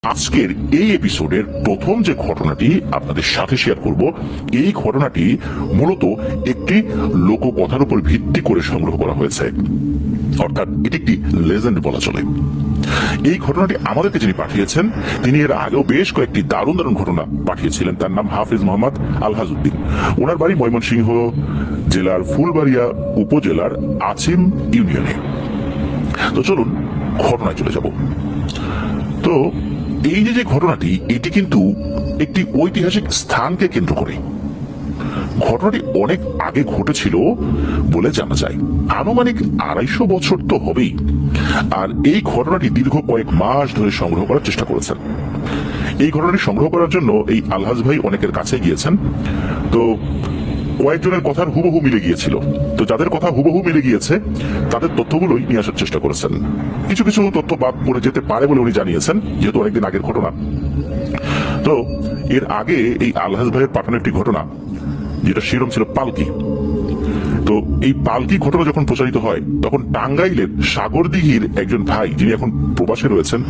আজকের এই এপিসোডের প্রথম যে ঘটনাটি আপনাদের সাথে শেয়ার করব, এই ঘটনাটি মূলত একটি লোককথার উপর ভিত্তি করে সংগ্রহ করা হয়েছে, অর্থাৎ এটি একটি লেজেন্ড বলা চলে। এই ঘটনাটি আমাদেরকে যিনি পাঠিয়েছেন তিনি এর আগেও বেশ কয়েকটি দারুণ দারুণ ঘটনা পাঠিয়েছিলেন। তার নাম হাফিজ মোহাম্মদ আলহাজ উদ্দিন। ওনার বাড়ি ময়মনসিংহ জেলার ফুলবাড়িয়া উপজেলার আচিম ইউনিয়নে। তো চলুন ঘটনায় চলে যাব। তো এই যে ঘটনাটি, এটি কিন্তু একটি ঐতিহাসিক স্থানকে কেন্দ্র করে। ঘটনাটি অনেক আগে ঘটেছিল বলে জানা যায়, আনুমানিক 250 বছর তো হবেই। আর এই ঘটনাটি দীর্ঘ কয়েক মাস ধরে সংগ্রহ করার চেষ্টা করেছেন। এই ঘটনাটি সংগ্রহ করার জন্য এই আলহাজ ভাই অনেকের কাছে গিয়েছেন। তো কয়েকজনের কথার হুবহু মিলে গিয়েছিল। তো যাদের কথা হুবহু মিলে গিয়েছে তাদের তথ্যগুলোই নিয়ে আসার চেষ্টা করেছেন। কিছু কিছু তথ্য বাদ পড়ে যেতে পারে বলে উনি জানিয়েছেন, যেহেতু অনেকদিন আগের ঘটনা। তো এর আগে এই আলহাজ ভাইয়ের পাঠানো একটি ঘটনা, যেটা শিরোনাম ছিল পালকি। তো এই পালকি ঘটনা যখন প্রচারিত হয় তখন টাঙ্গাইলের সাগরদিঘির একজন ভাই, যিনি এখন প্রবাসে রয়েছেন,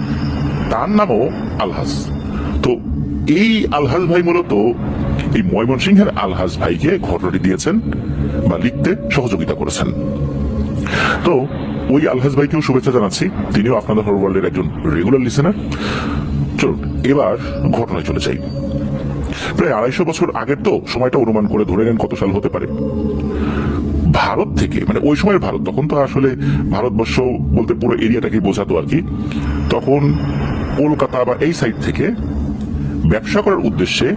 তার নামও আলহাজ। তো এই আলহাজ ভাই মূলত এই ময়মনসিংহের আলহাজ ভাইকে ঘটনাটি দিয়েছেন বা লিখতে সহযোগিতা করেছেন। তো ওই আলহাজ ভাইকেও শুভেচ্ছা জানাচ্ছি, তিনিও আপনাদের হর ওয়ার্ল্ডের একজন রেগুলার লিসেনার। চলুন এবার ঘটনায় চলে যাই। প্রায় 250 বছর আগের, তো সময়টা অনুমান করে ধরে নেন কত সাল হতে পারে। ভারত থেকে, মানে ওই সময়ের ভারত, তখন তো আসলে ভারতবর্ষ বলতে পুরো এরিয়াটাকে বোঝাতো আর কি। তখন কলকাতা বা এই সাইড থেকে ব্যবসা করার উদ্দেশ্যে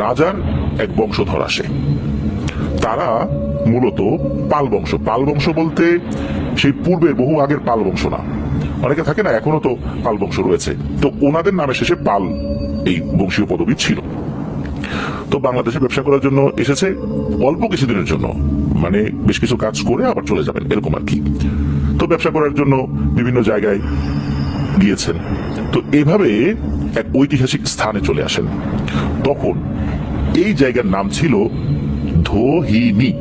রাজার এক বংশধর আসে। তারা মূলত পাল বংশ। পাল বংশ বলতে সেই পূর্বের বহু আগের পাল বংশ না, অনেকে থাকে না এখনো তো পাল বংশ রয়েছে। তো ওনাদের নামে শেষে পাল এই বংশীয় পদবী ছিল। তো বাংলাদেশে ব্যবসা করার জন্য এসেছে অল্প কিছুদিনের জন্য, মানে বেশ কিছু কাজ করে আবার চলে যাবেন এরকম আর কি। তো ব্যবসা করার জন্য বিভিন্ন জায়গায় গিয়েছেন। তো এভাবে এক ঐতিহাসিক স্থানে চলে আসেন। তখন এই জায়গার নাম ছিল ধোহিনী,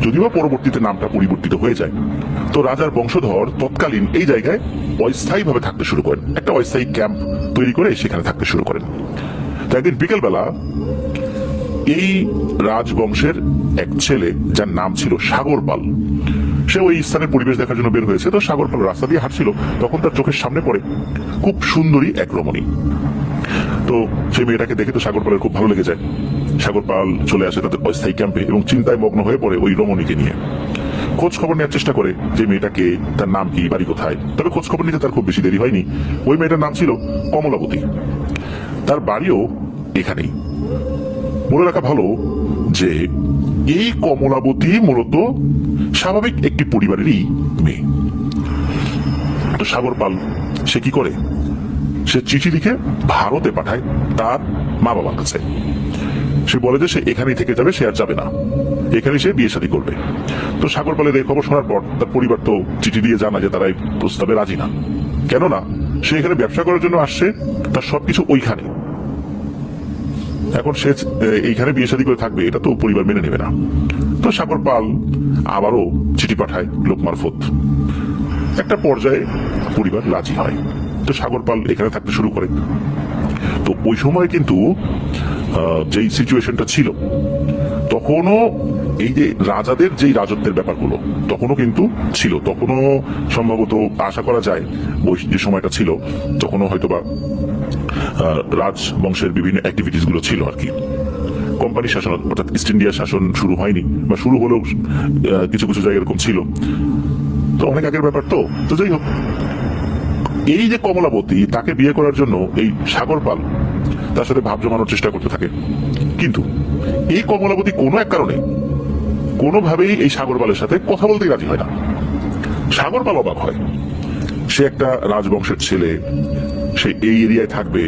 যদিও পরবর্তীতে নামটা পরিবর্তিত হয়ে যায়। তো রাজার বংশধর তৎকালীন এই জায়গায় অস্থায়ীভাবে থাকতে শুরু করেন, একটা অস্থায়ী ক্যাম্প তৈরি করে সেখানে থাকতে শুরু করেন। তো একদিন বিকেলবেলা এই রাজবংশের এক ছেলে, যার নাম ছিল সাগর পাল, সে ওই স্থানের পরিবেশ দেখার জন্য বের হয়েছে। তো সাগর পাল রাস্তা দিয়ে হাঁটছিল, তখন তার চোখের সামনে পড়ে খুব সুন্দরী এক রমণী। তো সেই মেয়েটাকে দেখে তো সাগর পালের খুব ভালো লেগে যায়। সাগর পাল চলে আসে তাদের অস্থায়ী ক্যাম্পে এবং চিন্তায় মগ্ন হয়ে পড়ে ওই রমণীকে নিয়ে। খোঁজ খবর নেওয়ার চেষ্টা করে যে মেয়েটাকে, তার নাম কি, বাড়ি কোথায়। তবে খোঁজ খবর নিতে তার খুব বেশি দেরি হয়নি। ওই মেয়েটার নাম ছিল কমলাবতী, তার বাড়িও এখানেই। মনে রাখা ভালো যে এই কমলাবতী মূলত স্বাভাবিক একটি পরিবারেরই মেয়ে। তো সাগর পাল সে কি করে, সে চিঠি লিখে ভারতে পাঠায় তার মা বাবার কাছে। সে বলে যে সে এখানেই থেকে যাবে, সে আর যাবে না, এখানে সে বিয়ে শাদী করবে। তো সাগর পালের এই খবর শোনার পর তার পরিবার তো চিঠি দিয়ে জানা যে তারা এই প্রস্তাবে রাজি না। কেননা সে এখানে ব্যবসা করার জন্য আসছে, তার সবকিছু ওইখানে। এখন সে এইখানে বিয়ে শাদী করে থাকবে, এটা তো পরিবার মেনে নেবে না। তো সাগর পাল আবারও চিঠি পাঠায় লোক মারফত। একটা পর্যায়ে পরিবার রাজি হয়। তো সাগর পাল এখানে থাকতে শুরু করে। তো ওই সময় কিন্তু যেই সিচুয়েশনটা ছিল, তখনও এই যে রাজাদের যেই রাজত্বের ব্যাপারগুলো তখনও কিন্তু ছিল। তখনও সম্ভবত আশা করা যায় ওই যে সময়টা ছিল, তখনও হয়তোবা রাজবংশের বিভিন্ন অ্যাক্টিভিটিস গুলো ছিল আর কি। কোম্পানি শাসন, অর্থাৎ ইস্ট ইন্ডিয়া শাসন শুরু হয়নি, বা শুরু হলেও কিছু কিছু জায়গায় এরকম ছিল। তো অনেক আগের ব্যাপার। তো যাই হোক, এই যে কমলাবতী, তাকে বিয়ে করার জন্য এই সাগর পাল তার সাথে ভাব জমানোর চেষ্টা করতে থাকে। কিন্তু এই কমলাবতী কোনো এক কারণে কোনোভাবেই এই সাগর পালের সাথে কথা বলতেই রাজি হয় না। সাগর পাল অবাক হয়, সে একটা রাজবংশের ছেলে, সে এই এরিয়ায় থাকবে,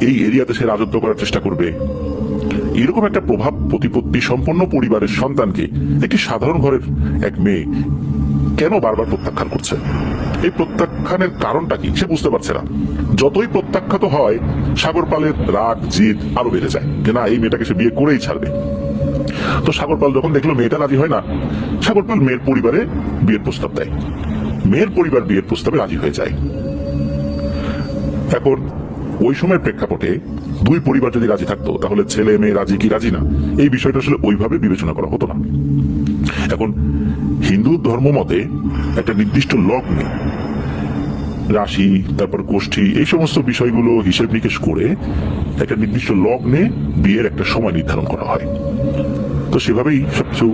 এই এরিয়াতে সে রাজত্ব করার চেষ্টা করবে। এরকম একটা প্রভাব প্রতিপত্তি সম্পন্ন পরিবারের সন্তানকে একটি সাধারণ ঘরের এক মেয়ে কেন বারবার প্রত্যাখ্যান করছে? এই প্রত্যাখ্যানের কারণটা কি সে বুঝতে পারছে না। যতই প্রত্যাখ্যাত হয়, সাগর পালের রাগ জিদ আরো বেড়ে যায় যে না, এই মেয়েটাকে সে বিয়ে করেই ছাড়বে। তো সাগর পাল যখন দেখলো মেয়েটা রাজি হয় না, সাগর পাল মেয়ের পরিবারে বিয়ের প্রস্তাব দেয়। মেয়ের পরিবার বিয়ের প্রস্তাবে রাজি হয়ে যায়। এখন ওই সময়ের প্রেক্ষাপটে দুই পরিবার যদি রাজি থাকতো তাহলে ছেলে মেয়ে রাজি কি রাজি না এই বিষয়টা আসলে ওইভাবে বিবেচনা করা হতো না। এখন হিন্দু ধর্ম মতে একটা নির্দিষ্ট লগ্নে রাশি, তারপর গোষ্ঠী, এই সমস্ত বিষয়গুলো হিসেব নিকেশ করে একটা নির্দিষ্ট লগ্নে বিয়ের একটা সময় নির্ধারণ করা হয়। তো সেভাবেই সবকিছু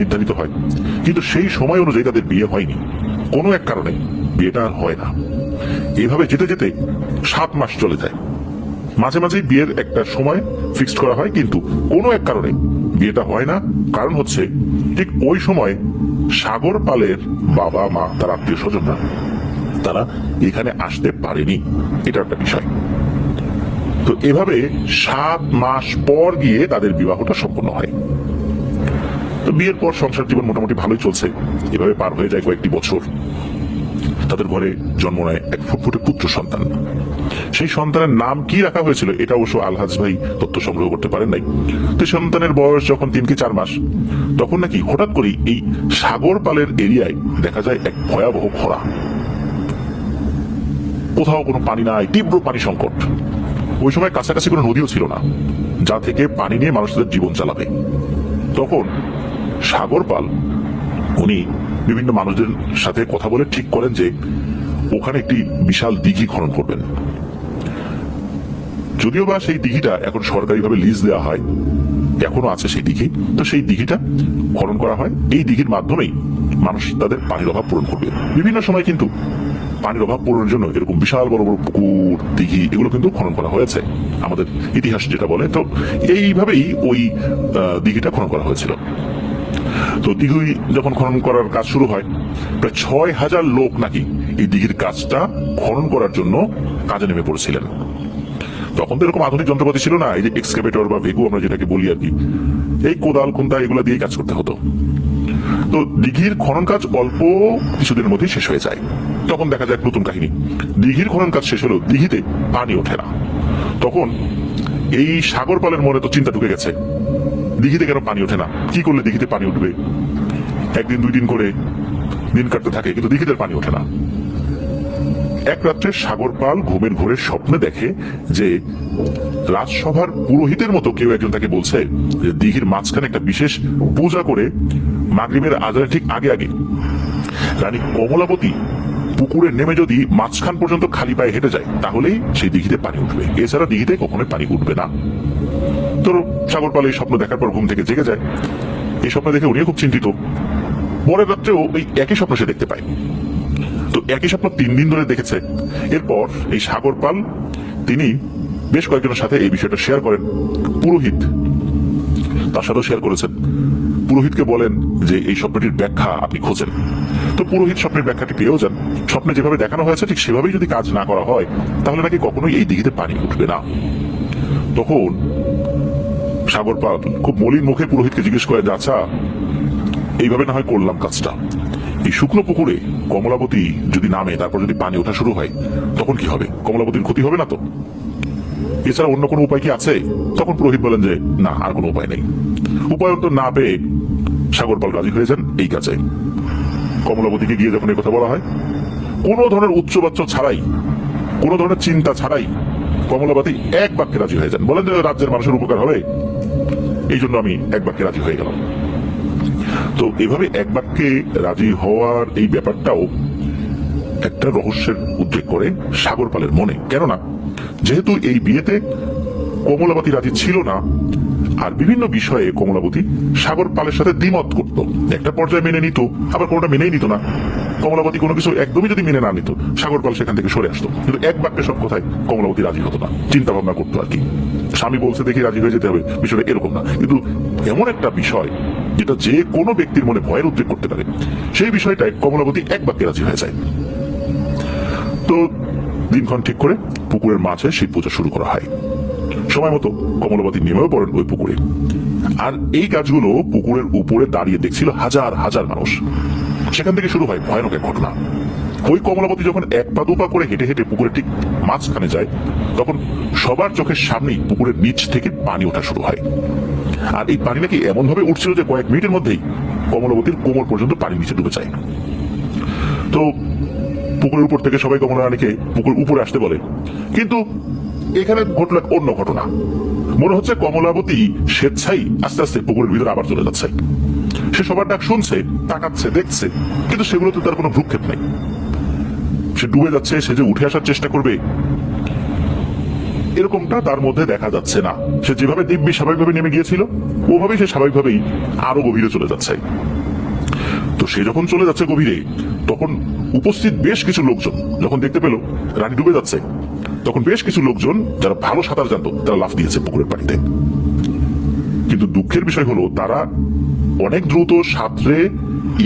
নির্ধারিত হয়, কিন্তু সেই সময় অনুযায়ী তাদের বিয়ে হয়নি, কোনো এক কারণে বিয়েটা আর হয় না। এইভাবে যেতে যেতে 7 মাস চলে যায়। মাঝে মাঝে বিয়ের একটা সময় ফিক্সড করা হয়, কিন্তু কোনো এক কারণে বিয়েটা হয় না। কারণ হচ্ছে ঠিক ওই সময় সাগর পালের বাবা মা, তার আত্মীয় স্বজনরা তারা এখানে আসতে পারেনি, এটা একটা বিষয়। তো এভাবে 7 মাস পর গিয়ে তাদের বিবাহটা সম্পন্ন হয়। তো বিয়ের পর সংসার জীবন মোটামুটি ভালোই চলছে। এভাবে পার হয়ে যায় কয়েকটি বছর। তাদের ঘরে জন্ম নেয় এক ফুটফুটে পুত্র সন্তান। সেই সন্তানের নাম কি রাখা হয়েছিল এটা অবশ্য আলহাজ ভাই তথ্য সংগ্রহ করতে পারেন নাই। তো সন্তানের বয়স যখন 3 কি 4 মাস, তখন নাকি হঠাৎ করেই এই সাগর পালের এরিয়ায় দেখা যায় এক ভয়াবহ খরা। কোথাও কোনো পানি নাই, তীব্র পানি সংকট। ওই সময় কাছাকাছি কোনো নদীও ছিল না যা থেকে পানি নিয়ে মানুষদের জীবন চালাবে। তখন সাগর পাল উনি বিভিন্ন মানুষদের সাথে কথা বলে ঠিক করেন যে ওখানে একটি বিশাল দিঘি খনন করবেন। যদিও বা সেই দিঘিটা এখন সরকারিভাবে লিজ দেওয়া হয়, এখনো আছে সেই দিঘি। তো সেই দিঘিটা খনন করা হয়। এই দিঘির মাধ্যমেই মানুষ তাদের পানির অভাব পূরণ করবে। বিভিন্ন সময় কিন্তু পানির অভাব পূরণের জন্য এরকম বিশাল বড় বড় পুকুর, দিঘি এগুলো কিন্তু খনন করা হয়েছে, আমাদের ইতিহাস যেটা বলে। তো এইভাবেই ওই দিঘিটা খনন করা হয়েছিল। তো দিঘি যখন খনন করার কাজ শুরু হয়, প্রায় 6000 লোক নাকি এই দিঘির কাজটা খনন করার জন্য কাজে নেমে পড়েছিলেন। তখন তো এরকম আধুনিক যন্ত্রপাতি ছিল না, এই যে এক্সকেভেটর বা ভেগু আমরা যেটাকে বলি আর কি, এই কোদাল খুন্তা এগুলো দিয়ে কাজ করতে হতো। তো দিঘির খনন কাজ অল্প কিছুদিনের মধ্যেই শেষ হয়ে যায়। তখন দেখা যায় নতুন কাহিনী। দিঘির খনন কাজ শেষ হলো, দিঘিতে পানি ওঠে না। তখন এই সাগর পালের মনে তো চিন্তা ঢুকে গেছে, দিঘিতে কেন পানি ওঠে না, কি করলে দিঘিতে পানি উঠবে। একদিন 2 দিন করে দিন কাটতে থাকে, কিন্তু দিঘিতে পানি ওঠে না। এক রাত্রে সাগর পাল ঘুমের ঘোরে স্বপ্নে দেখে যে রাজসভার পুরোহিতের মতো কেউ একজন তাকে বলছে যে দিঘির মাঝখানে একটা বিশেষ পূজা করে মাগরিবের আজানের ঠিক আগে আগে রানী কমলাবতী পুকুরে নেমে যদি মাঝখান পর্যন্ত খালি পায়ে হেঁটে যায় তাহলেই সেই দিঘিতে পানি উঠবে, এছাড়া দিঘিতে কখনোই পানি উঠবে না। তো সাগর পাল এই স্বপ্ন দেখার পর ঘুম থেকে জেগে যায়। এই স্বপ্ন দেখে উনিও খুব চিন্তিত। পরের রাত্রেও ওই একই স্বপ্ন সে দেখতে পায়। তো একই স্বপ্ন 3 দিন ধরে দেখেছে। এরপর এই সাগর পাল তিনি বেশ কয়েকজনের সাথে এই বিষয়টা শেয়ার করেন। পুরোহিত তার সাথেও শেয়ার করেছেন। পুরোহিতকে বলেন যে এই স্বপ্নটির ব্যাখ্যা আপনি খোঁজেন। তো পুরোহিত স্বপ্নের ব্যাখ্যাটি পেয়েও যান। স্বপ্নে যেভাবে দেখানো হয়েছে ঠিক সেভাবেই যদি কাজ না করা হয় তাহলে নাকি কখনোই এই দিঘিতে পানি উঠবে না। তখন সাগর পাল খুব মলিন মুখে পুরোহিতকে জিজ্ঞেস করে, আচ্ছা এইভাবে না হয় করলাম কাজটা, এই শুকনো পুকুরে কমলাবতী যদি নামে তারপর যদি পানি ওঠা শুরু হয় তখন কি হবে, কমলাবতীর ক্ষতি হবে না তো, এছাড়া অন্য কোনো উপায় কি আছে? তখন পুরোহিত বলেন যে না, আর কোনো উপায় নেই। উপায় তো না পেয়ে সাগর পাল রাজি হয়ে যান এই কাজে। কমলাবতীকে গিয়ে যখন এই কথা বলা হয়, কোনো ধরনের উচ্চবাচ্য ছাড়াই, কোনো ধরনের চিন্তা ছাড়াই কমলাবতী এক বাক্যে রাজি হয়ে যান। বলেন যে রাজ্যের মানুষের উপকার হবে, এই জন্য আমি এক বাক্যে রাজি হয়ে গেলাম। তো এভাবে এক বাক্যে রাজি হওয়ার এই ব্যাপারটাও একটা রহস্যের উদ্রেক করে সাগর পালের মনে। কেননা যেহেতু এই বিয়েতে কমলাবতী রাজি ছিল না, আর বিভিন্ন বিষয়ে কমলাবতী সাগর পালের সাথে দ্বিমত করত। একটা পর্যায়ে মেনে নিত, আবার কোনোটা মেনেই নিত না। কমলাবতী কোনো কিছু একদমই যদি মেনে না নিত, সাগর পাল সেখান থেকে সরে আসতো। কিন্তু এক বাক্যে সব কথায় কমলাবতী রাজি হতো না, চিন্তা ভাবনা করতো আর কি। স্বামী বলছে দেখি রাজি হয়ে যেতে হবে, বিষয়টা এরকম না। কিন্তু এমন একটা বিষয় যেটা যে কোনো ব্যক্তির মনে ভয়ের উদ্রেক করতে পারে, সেই বিষয়টায় কমলাবতী এক বাক্যে রাজি হয়ে যায়। তো দিনক্ষণ ঠিক করে পুকুরের মাঝে শিব পূজা শুরু করা হয়। সময় মতো কমলাবতী নেমেও পড়েন ওই পুকুরে। আর এই কাজগুলো পুকুরের উপরে দাঁড়িয়ে দেখছিল হাজার হাজার মানুষ। সেখান থেকে শুরু হয় ভয়ানক এক ঘটনা। ওই কমলাবতী যখন 1 পা 2 পা করে হেঁটে হেঁটে পুকুরের ঠিক মাঝখানে যায়, তখন সবার চোখের সামনেই পুকুরের নিচ থেকে পানি ওঠা শুরু হয়। আর এই পানি নাকি এমন ভাবে উঠছিল যে কয়েক মিনিটের মধ্যেই কমলাবতীর কোমর পর্যন্ত পানি নিচে ডুবে যায়। তো পুকুরের উপর থেকে সবাই কমলা রানীকে পুকুর উপরে আসতে বলে। কিন্তু এখানে ঘটল এক অন্য ঘটনা। মনে হচ্ছে কমলাবতী স্বেচ্ছাই আস্তে আস্তে পুকুরের ভিতরে আবার চলে যাচ্ছে। সে সবার ডাক শুনছে, তাকাচ্ছে, দেখছে, কিন্তু সেগুলোতে তার কোনো ভ্রুক্ষেপ নেই। সে ডুবে যাচ্ছে, সে যে উঠে আসার চেষ্টা করবে এরকমটা তার মধ্যে দেখা যাচ্ছে না। সে যেভাবে দিব্যি স্বাভাবিকভাবে নেমে গিয়েছিল ওভাবেই সে স্বাভাবিকভাবেই আরো গভীরে চলে যাচ্ছে। তো সে যখন চলে যাচ্ছে গভীরে, তখন উপস্থিত বেশ কিছু লোকজন যখন দেখতে পেল রানী ডুবে যাচ্ছে, তখন বেশ কিছু লোকজন যারা ভালো সাঁতার জানতো তারা লাফ দিয়েছে পুকুরের পানিতে। কিন্তু দুঃখের বিষয় হলো তারা অনেক দ্রুত সাঁতরে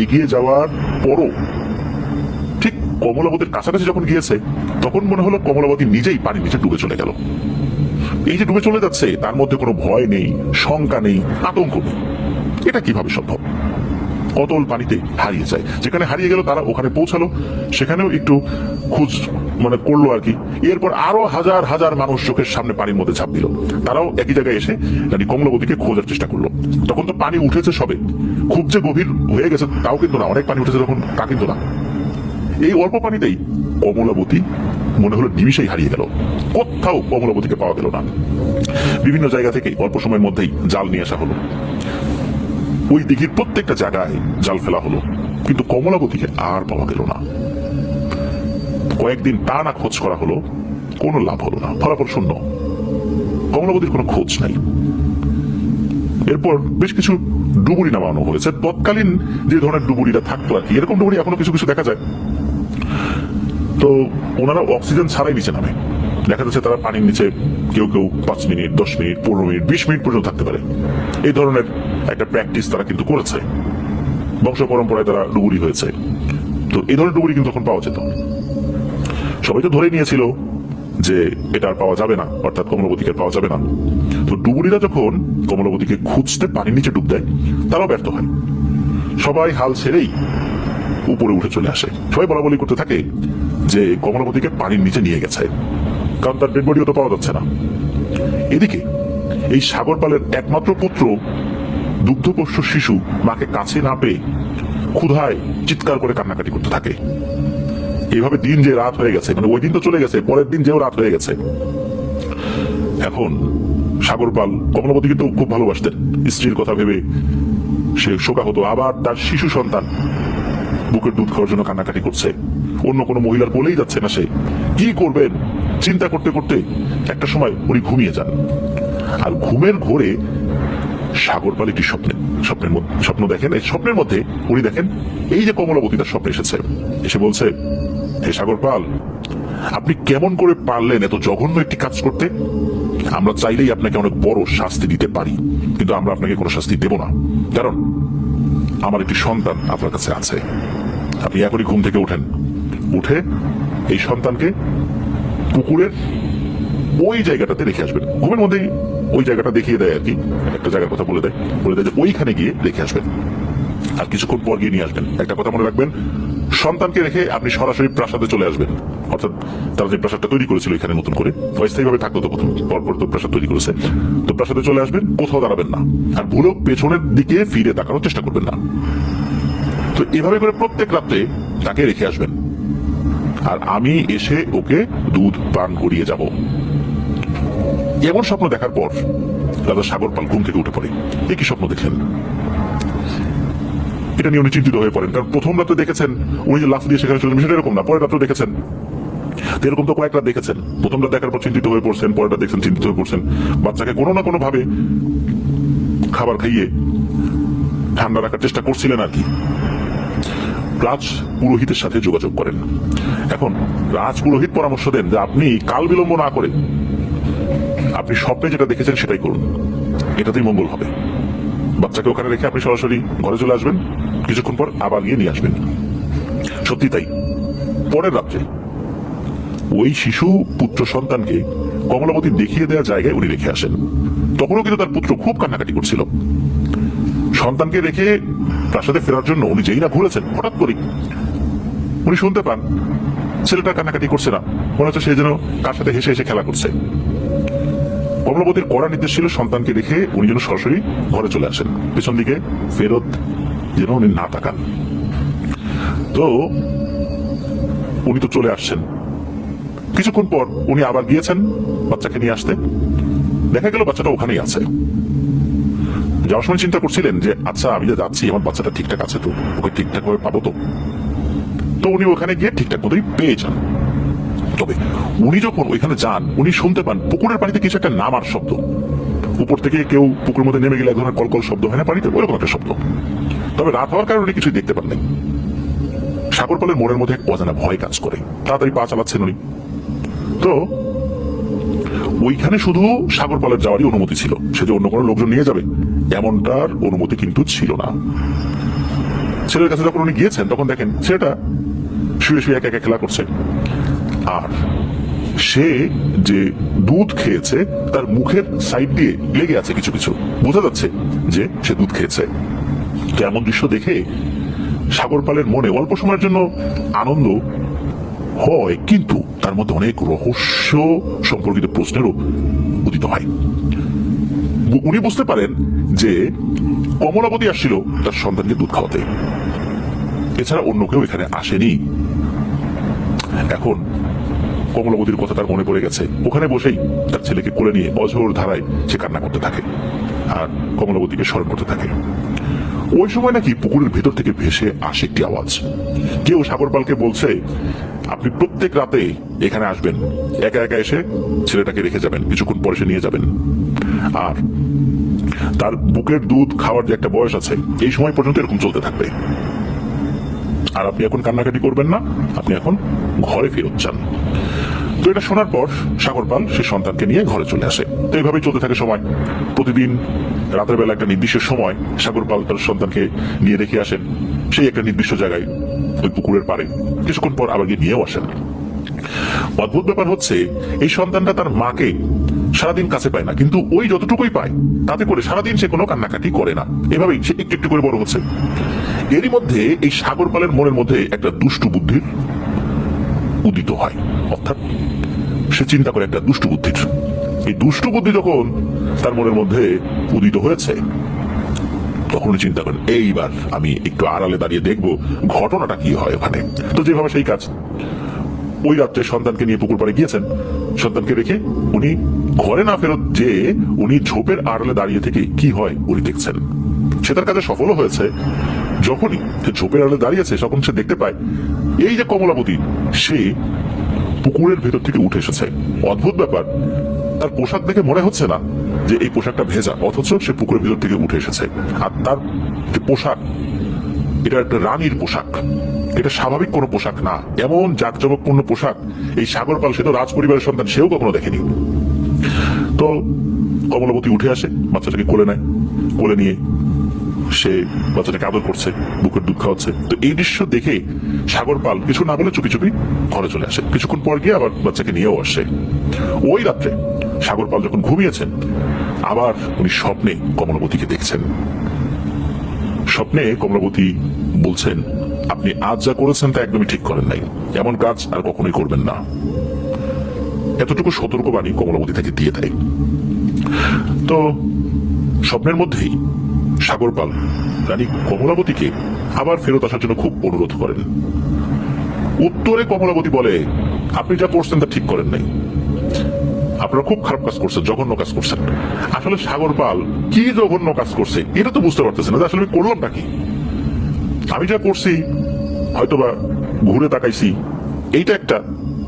এগিয়ে যাওয়ার পরও ঠিক কমলাবতীর কাছাকাছি যখন গিয়েছে তখন মনে হলো কমলাবতী নিজেই পানির নিচে ডুবে চলে গেল। এই যে ডুবে চলে যাচ্ছে তার মধ্যে কোনো ভয় নেই, শঙ্কা নেই, আতঙ্ক নেই। এটা কিভাবে সম্ভব? অতল পানিতে হারিয়ে যায়। যেখানে হারিয়ে গেল তারা ওখানে পৌঁছালো, সেখানেও একটু খোঁজ করলো আর কি। এরপর আরো হাজার হাজার মানুষ চোখের সামনে পানির মধ্যে ঝাঁপ দিল। তারাও একই জায়গায় এসে রানী কমলাবতীকে খোঁজার চেষ্টা করলো। তখন তো পানি উঠেছে সবে, খুব যে গভীর হয়ে গেছে তাও কিন্তু না, অনেক পানি উঠেছে তখন তা কিন্তু না। এই অল্প পানিতেই কমলাবতী মনে হলো নিমিষেই হারিয়ে গেল। কোথাও কমলাবতীকে পাওয়া গেল না। বিভিন্ন জায়গা থেকে অল্প সময়ের মধ্যেই জাল নিয়ে আসা হলো, ওই দিঘির প্রত্যেকটা জায়গায় জাল ফেলা হলো, কিন্তু কমলাবতীকে আর পাওয়া গেল না। কয়েকদিন টানা খোঁজ করা হলো, কোনো লাভ হলো না, ফলাফল শূন্য। কমলাবতীর কোনো খোঁজ নাই। এরপর বেশ কিছু ডুবুরি নামানো হয়েছে। তৎকালীন যে ধরনের ডুবুরিটা থাকতো আর কি, এরকম ডুবুরি এখনো কিছু কিছু দেখা যায়। তো ওনারা অক্সিজেন ছাড়াই নিচে নামে। দেখা যাচ্ছে তারা পানির নিচে কেউ কেউ 5 মিনিট, 10 মিনিট, 15 মিনিট, 20 মিনিট পর্যন্ত থাকতে পারে। এই ধরনের একটা প্র্যাকটিস তারা কিন্তু করেছে, বংশ পরম্পরায় তারা ডুবুরি হয়েছে। তো এই ধরনের ডুবুরি কিন্তু তখন পাওয়া যেত। সবাই তো ধরে নিয়েছিল যে এটা আর পাওয়া যাবে না, অর্থাৎ কমলাবতীকে পাওয়া যাবে না। তো ডুবুরিরা যখন কমলাবতীকে খুঁজতে পানির নিচে ডুব দেয় তারাও ব্যর্থ হয়। সবাই হাল ছেড়েই উপরে উঠে চলে আসে। সবাই বলা বলি করতে থাকে যে কমলাবতীকে পানির নিচে নিয়ে গেছে, কারণ তার ডেড বডিও তো পাওয়া যাচ্ছে না। এদিকে এই সাগরপালের একমাত্র পুত্র দুগ্ধপোষ্য শিশু মাকে কাছে না পেয়ে ক্ষুধায় চিৎকার করে কান্নাকাটি করতে থাকে। এইভাবে দিন যে রাত হয়ে গেছে, ওই দিন তো চলে গেছে, পরের দিন যেও রাত হয়ে গেছে। এখন সাগরপাল কমলাবতীকে তো খুব ভালোবাসতেন, স্ত্রীর কথা ভেবে সে শোকা হতো। আবার তার শিশু সন্তান বুকের দুধ খাওয়ার জন্য কান্নাকাটি করছে, অন্য কোনো মহিলার বলেই যাচ্ছে না। সে কি করবেন চিন্তা করতে করতে একটা সময় উনি ঘুমিয়ে যান। আর ঘুমের ঘোরে সাগরপাল একটি স্বপ্ন দেখেন। এই স্বপ্নের মধ্যে উনি দেখেন এই যে কমলাবতী তার স্বপ্নে এসেছে, এসে বলছে, হে সাগরপাল, আপনি কেমন করে পারলেন এত জঘন্য একটি কাজ করতে? আমরা চাইলেই আপনাকে অনেক বড় শাস্তি দিতে পারি, কিন্তু আমরা আপনাকে কোনো শাস্তি দেব না, কারণ আমার একটি সন্তান আপনার কাছে আছে। আপনি এখনই ঘুম থেকে উঠেন, উঠে এই সন্তানকে পুকুরের ওই জায়গাটাতে রেখে আসবেন। ঘুমের মধ্যেই ওই জায়গাটা দেখিয়ে দেয় আর কি, একটা জায়গার কথা বলে দেয় যে ওইখানে গিয়ে রেখে আসবেন, আর কিছুক্ষণ পর গিয়ে নিয়ে আসবেন। একটা কথা মনে রাখবেন, সন্তানকে রেখে আপনি সরাসরি প্রাসাদে চলে আসবেন। অর্থাৎ তারা যে প্রাসাদটা তৈরি করেছিল এখানে নতুন করে, অস্থায়ীভাবে থাকতো তো প্রথম, পরপর তো প্রাসাদ তৈরি করেছে, তো প্রাসাদে চলে আসবেন, কোথাও দাঁড়াবেন না, আর ভুলেও পেছনের দিকে ফিরে তাকানোর চেষ্টা করবেন না। তো এভাবে করে প্রত্যেক রাত্রে তাকে রেখে আসবেন, আর আমি এসে ওকে দুধ পান করিয়ে যাব। এমন স্বপ্ন দেখার পর রাজা সাগরপাল ঘুম থেকে উঠে পড়ে। একই স্বপ্ন দেখলেন, এটা নিয়ে উনি চিন্তিত হয়ে পড়েন। কারণ প্রথম রাতে দেখেছেন উনি যে লাফ দিয়ে সেখানে চলে বিষয়টা এরকম না, পরের রাত্রে দেখেছেন এরকম তো কয়েক রাত দেখেছেন। প্রথম রাত দেখার পর চিন্তিত হয়ে পড়ছেন, পরের রাত দেখছেন চিন্তিত হয়ে পড়ছেন। বাচ্চাকে কোনো না কোনো ভাবে খাবার খাইয়ে ঠান্ডা রাখার চেষ্টা করছিলেন আর কি। রাজ পুরোহিতের সাথে যোগাযোগ করেন। এখন রাজ পুরোহিত পরামর্শ দেন যে আপনি কাল বিলম্ব না করে আপনি স্বপ্নে যেটা দেখেছেন সেটাই করুন, এটাতেই মঙ্গল হবে। বাচ্চাকে ওখানে রেখে আপনি সরাসরি ঘরে চলে আসবেন, কিছুক্ষণ পর আবার গিয়ে নিয়ে আসবেন। সত্যি তাই, পরের রাত্রে ওই শিশু পুত্র সন্তানকে কমলাবতী দেখিয়ে দেওয়া জায়গায় উনি রেখে আসেন। তখনও কিন্তু তার পুত্র খুব কান্নাকাটি করছিল। সন্তানকে রেখে প্রাসাদে ফেরার জন্য উনি যেই না ঘুরেছেন, হঠাৎ করে উনি শুনতে পান ছেলেটা কান্নাকাটি করছে না, মনে হচ্ছে সে যেন কার সাথে হেসে হেসে খেলা করছে। কমলাবতীর কড়া নির্দেশ ছিল সন্তানকে রেখে উনি যেন সরাসরি ঘরে চলে আসেন, পেছন দিকে ফেরত যেন উনি না তাকান। তো উনি তো চলে আসছেন। কিছুক্ষণ পর উনি আবার গিয়েছেন বাচ্চাকে নিয়ে আসতে, দেখা গেল বাচ্চাটা ওখানেই আছে। যাওয়ার সময় চিন্তা করছিলেন যে আচ্ছা আমি যে যাচ্ছি আমার বাচ্চাটা ঠিকঠাক আছে তো, ওকে ঠিকঠাক ভাবে পাবো তো। তো উনি ওখানে গিয়ে ঠিকঠাক মতোই পেয়ে যান। তবে উনি যখন ওইখানে যান উনি শুনতে পান পুকুরের পানিতে কিছু একটা নামার শব্দ। উপর থেকে কেউ পুকুরের মধ্যে নেমে গেলে এক ধরনের কলকল শব্দ হয় না পানিতে, ওইরকম একটা শব্দ। তবে রাত হওয়ার কারণে কিছুই দেখতে পান নাই। সাগরপালের মনের মধ্যে এক অজানা ভয় কাজ করে, তাড়াতাড়ি পা চালাচ্ছেন উনি। তো ওইখানে শুধু সাগরপালের যাওয়ারই অনুমতি ছিল, সে যে অন্য কোনো লোকজন নিয়ে যাবে এমনটার অনুমতি কিন্তু ছিল না। ছেলের কাছে যখন উনি গিয়েছেন তখন দেখেন ছেলেটা শুয়ে শুয়ে একা একা খেলা করছে, আর সে যে দুধ খেয়েছে তার মুখের সাইড দিয়ে লেগে আছে কিছু কিছু, বোঝা যাচ্ছে যে সে দুধ খেয়েছে। তো এমন দৃশ্য দেখে সাগরপালের মনে অল্প সময়ের জন্য আনন্দ হয়, কিন্তু তার মধ্যে অনেক রহস্য সম্পর্কিত প্রশ্নেরও উদিত হয়। উনি বুঝতে পারেন যে কমলাবতী আসছিল তার সন্তানকে দুধ খাওয়াতে, এছাড়া অন্য কেউ এখানে আসেনি। এখন কমলাবতীর কথা তার মনে পড়ে গেছে, ওখানে বসেই তার ছেলেকে কোলে নিয়ে অঝোর ধারায় সে কান্না করতে থাকে আর কমলাবতীকে স্মরণ করতে থাকে। ওই সময় নাকি পুকুরের ভেতর থেকে ভেসে আসে একটি আওয়াজ। কেউ সাগরপালকে বলছে আপনি প্রত্যেক রাতে এখানে আসবেন, একা একা এসে ছেলেটাকে রেখে যাবেন, কিছুক্ষণ পরে সে নিয়ে যাবেন, আর তার বুকের দুধ খাওয়ার যে একটা বয়স আছে এই সময় পর্যন্ত এরকম চলতে থাকবে। আর আপনি এখন কান্নাকাটি করবেন না, আপনি এখন ঘরে ফেরত যান। তো এটা শোনার পর সাগরপাল সে সন্তানকে নিয়ে ঘরে চলে আসে। তো এইভাবেই চলতে থাকে সময়। প্রতিদিন রাতের বেলা একটা নির্দিষ্ট সময় সাগরপাল তার সন্তানকে নিয়ে রেখে আসেন সেই একটা নির্দিষ্ট জায়গায় ওই পুকুরের পাড়ে, কিছুক্ষণ পর আবার গিয়ে নিয়েও আসেন। অদ্ভুত ব্যাপার হচ্ছে এই সন্তানটা তার মাকে সারাদিন কাছে পায় না, কিন্তু ওই যতটুকুই পায় তাতে করে সারাদিন সে কোনো কান্নাকাটি করে না, এভাবেই সে একটু একটু করে বড় হচ্ছে। এরই মধ্যে এই সাগরপালের মনের মধ্যে একটা দুষ্টু বুদ্ধির উদিত হয়, অর্থাৎ সে চিন্তা করে একটা দুষ্টু বুদ্ধির। এই দুষ্টু বুদ্ধি যখন তার মনের মধ্যে উদিত হয়েছে তখন চিন্তা করেন এইবার আমি একটু আড়ালে দাঁড়িয়ে দেখবো ঘটনাটা কি হয় ওখানে। তো যেভাবে সেই কাজ, ওই রাত্রে সন্তানকে নিয়ে পুকুর পাড়ে গিয়েছেন, সন্তানকে রেখে উনি ঘরে না ফেরত যে উনি ঝোপের আড়ালে দাঁড়িয়ে থেকে কি হয় উনি দেখছেন। সে তার কাজে সফল হয়েছে। যখনই সে ঝোপের আড়ালে দাঁড়িয়েছে তখন সে দেখতে পায় এই যে কমলাবতী সে পুকুরের ভেতর থেকে উঠে এসেছে। অদ্ভুত ব্যাপার, তার পোশাক দেখে মনে হচ্ছে না যে এই পোশাকটা ভেজা, অথচ সে পুকুরের ভেতর থেকে উঠে এসেছে। আর তার যে পোশাক এটা একটা রানীর পোশাক, এটা স্বাভাবিক কোনো পোশাক না। এমন জাঁকজমকপূর্ণ পোশাক এই সাগরপাল, সে তো রাজ পরিবারের সন্তান, সেও কখনো দেখেনি। তো কমলাবতী উঠে আসে, বাচ্চাটাকে কোলে নেয়, কোলে নিয়ে সে বাচ্চাটাকে আদর করছে, বুকের দুধ খাওয়াচ্ছে। তো এই দৃশ্য দেখে সাগরপাল কিছু না বলে চুপি চুপি ঘরে চলে আসে। কিছুক্ষণ পর গিয়ে আবার বাচ্চাকে নিয়েও আসে। ওই রাত্রে সাগরপাল যখন ঘুমিয়েছেন আবার উনি স্বপ্নে কমলাবতীকে দেখছেন। স্বপ্নে কমলাবতী বলছেন আপনি আজ যা করেছেন তা একদমই ঠিক করেন নাই, এমন কাজ আর কখনোই করবেন না। এতটুকু সতর্কবাণী কমলাবতী তাকে দিয়ে দেয়। তো স্বপ্নের মধ্যেই সাগরপাল রানী কমলাবতীকে আবার ফেরত আসার জন্য খুব অনুরোধ করেন। উত্তরে কমলাবতী বলে আপনি যা করছেন তা ঠিক করেন নাই, আপনারা খুব খারাপ কাজ করছেন, জঘন্য কাজ করছেন। আসলে সাগরপাল কি জঘন্য কাজ করছে এটা তো বুঝতে পারতেছে না, আসলে আমি করলামটা কি। আমি যা করছি হয়তোবা ঘুরে তাকাইছি, এইটা একটা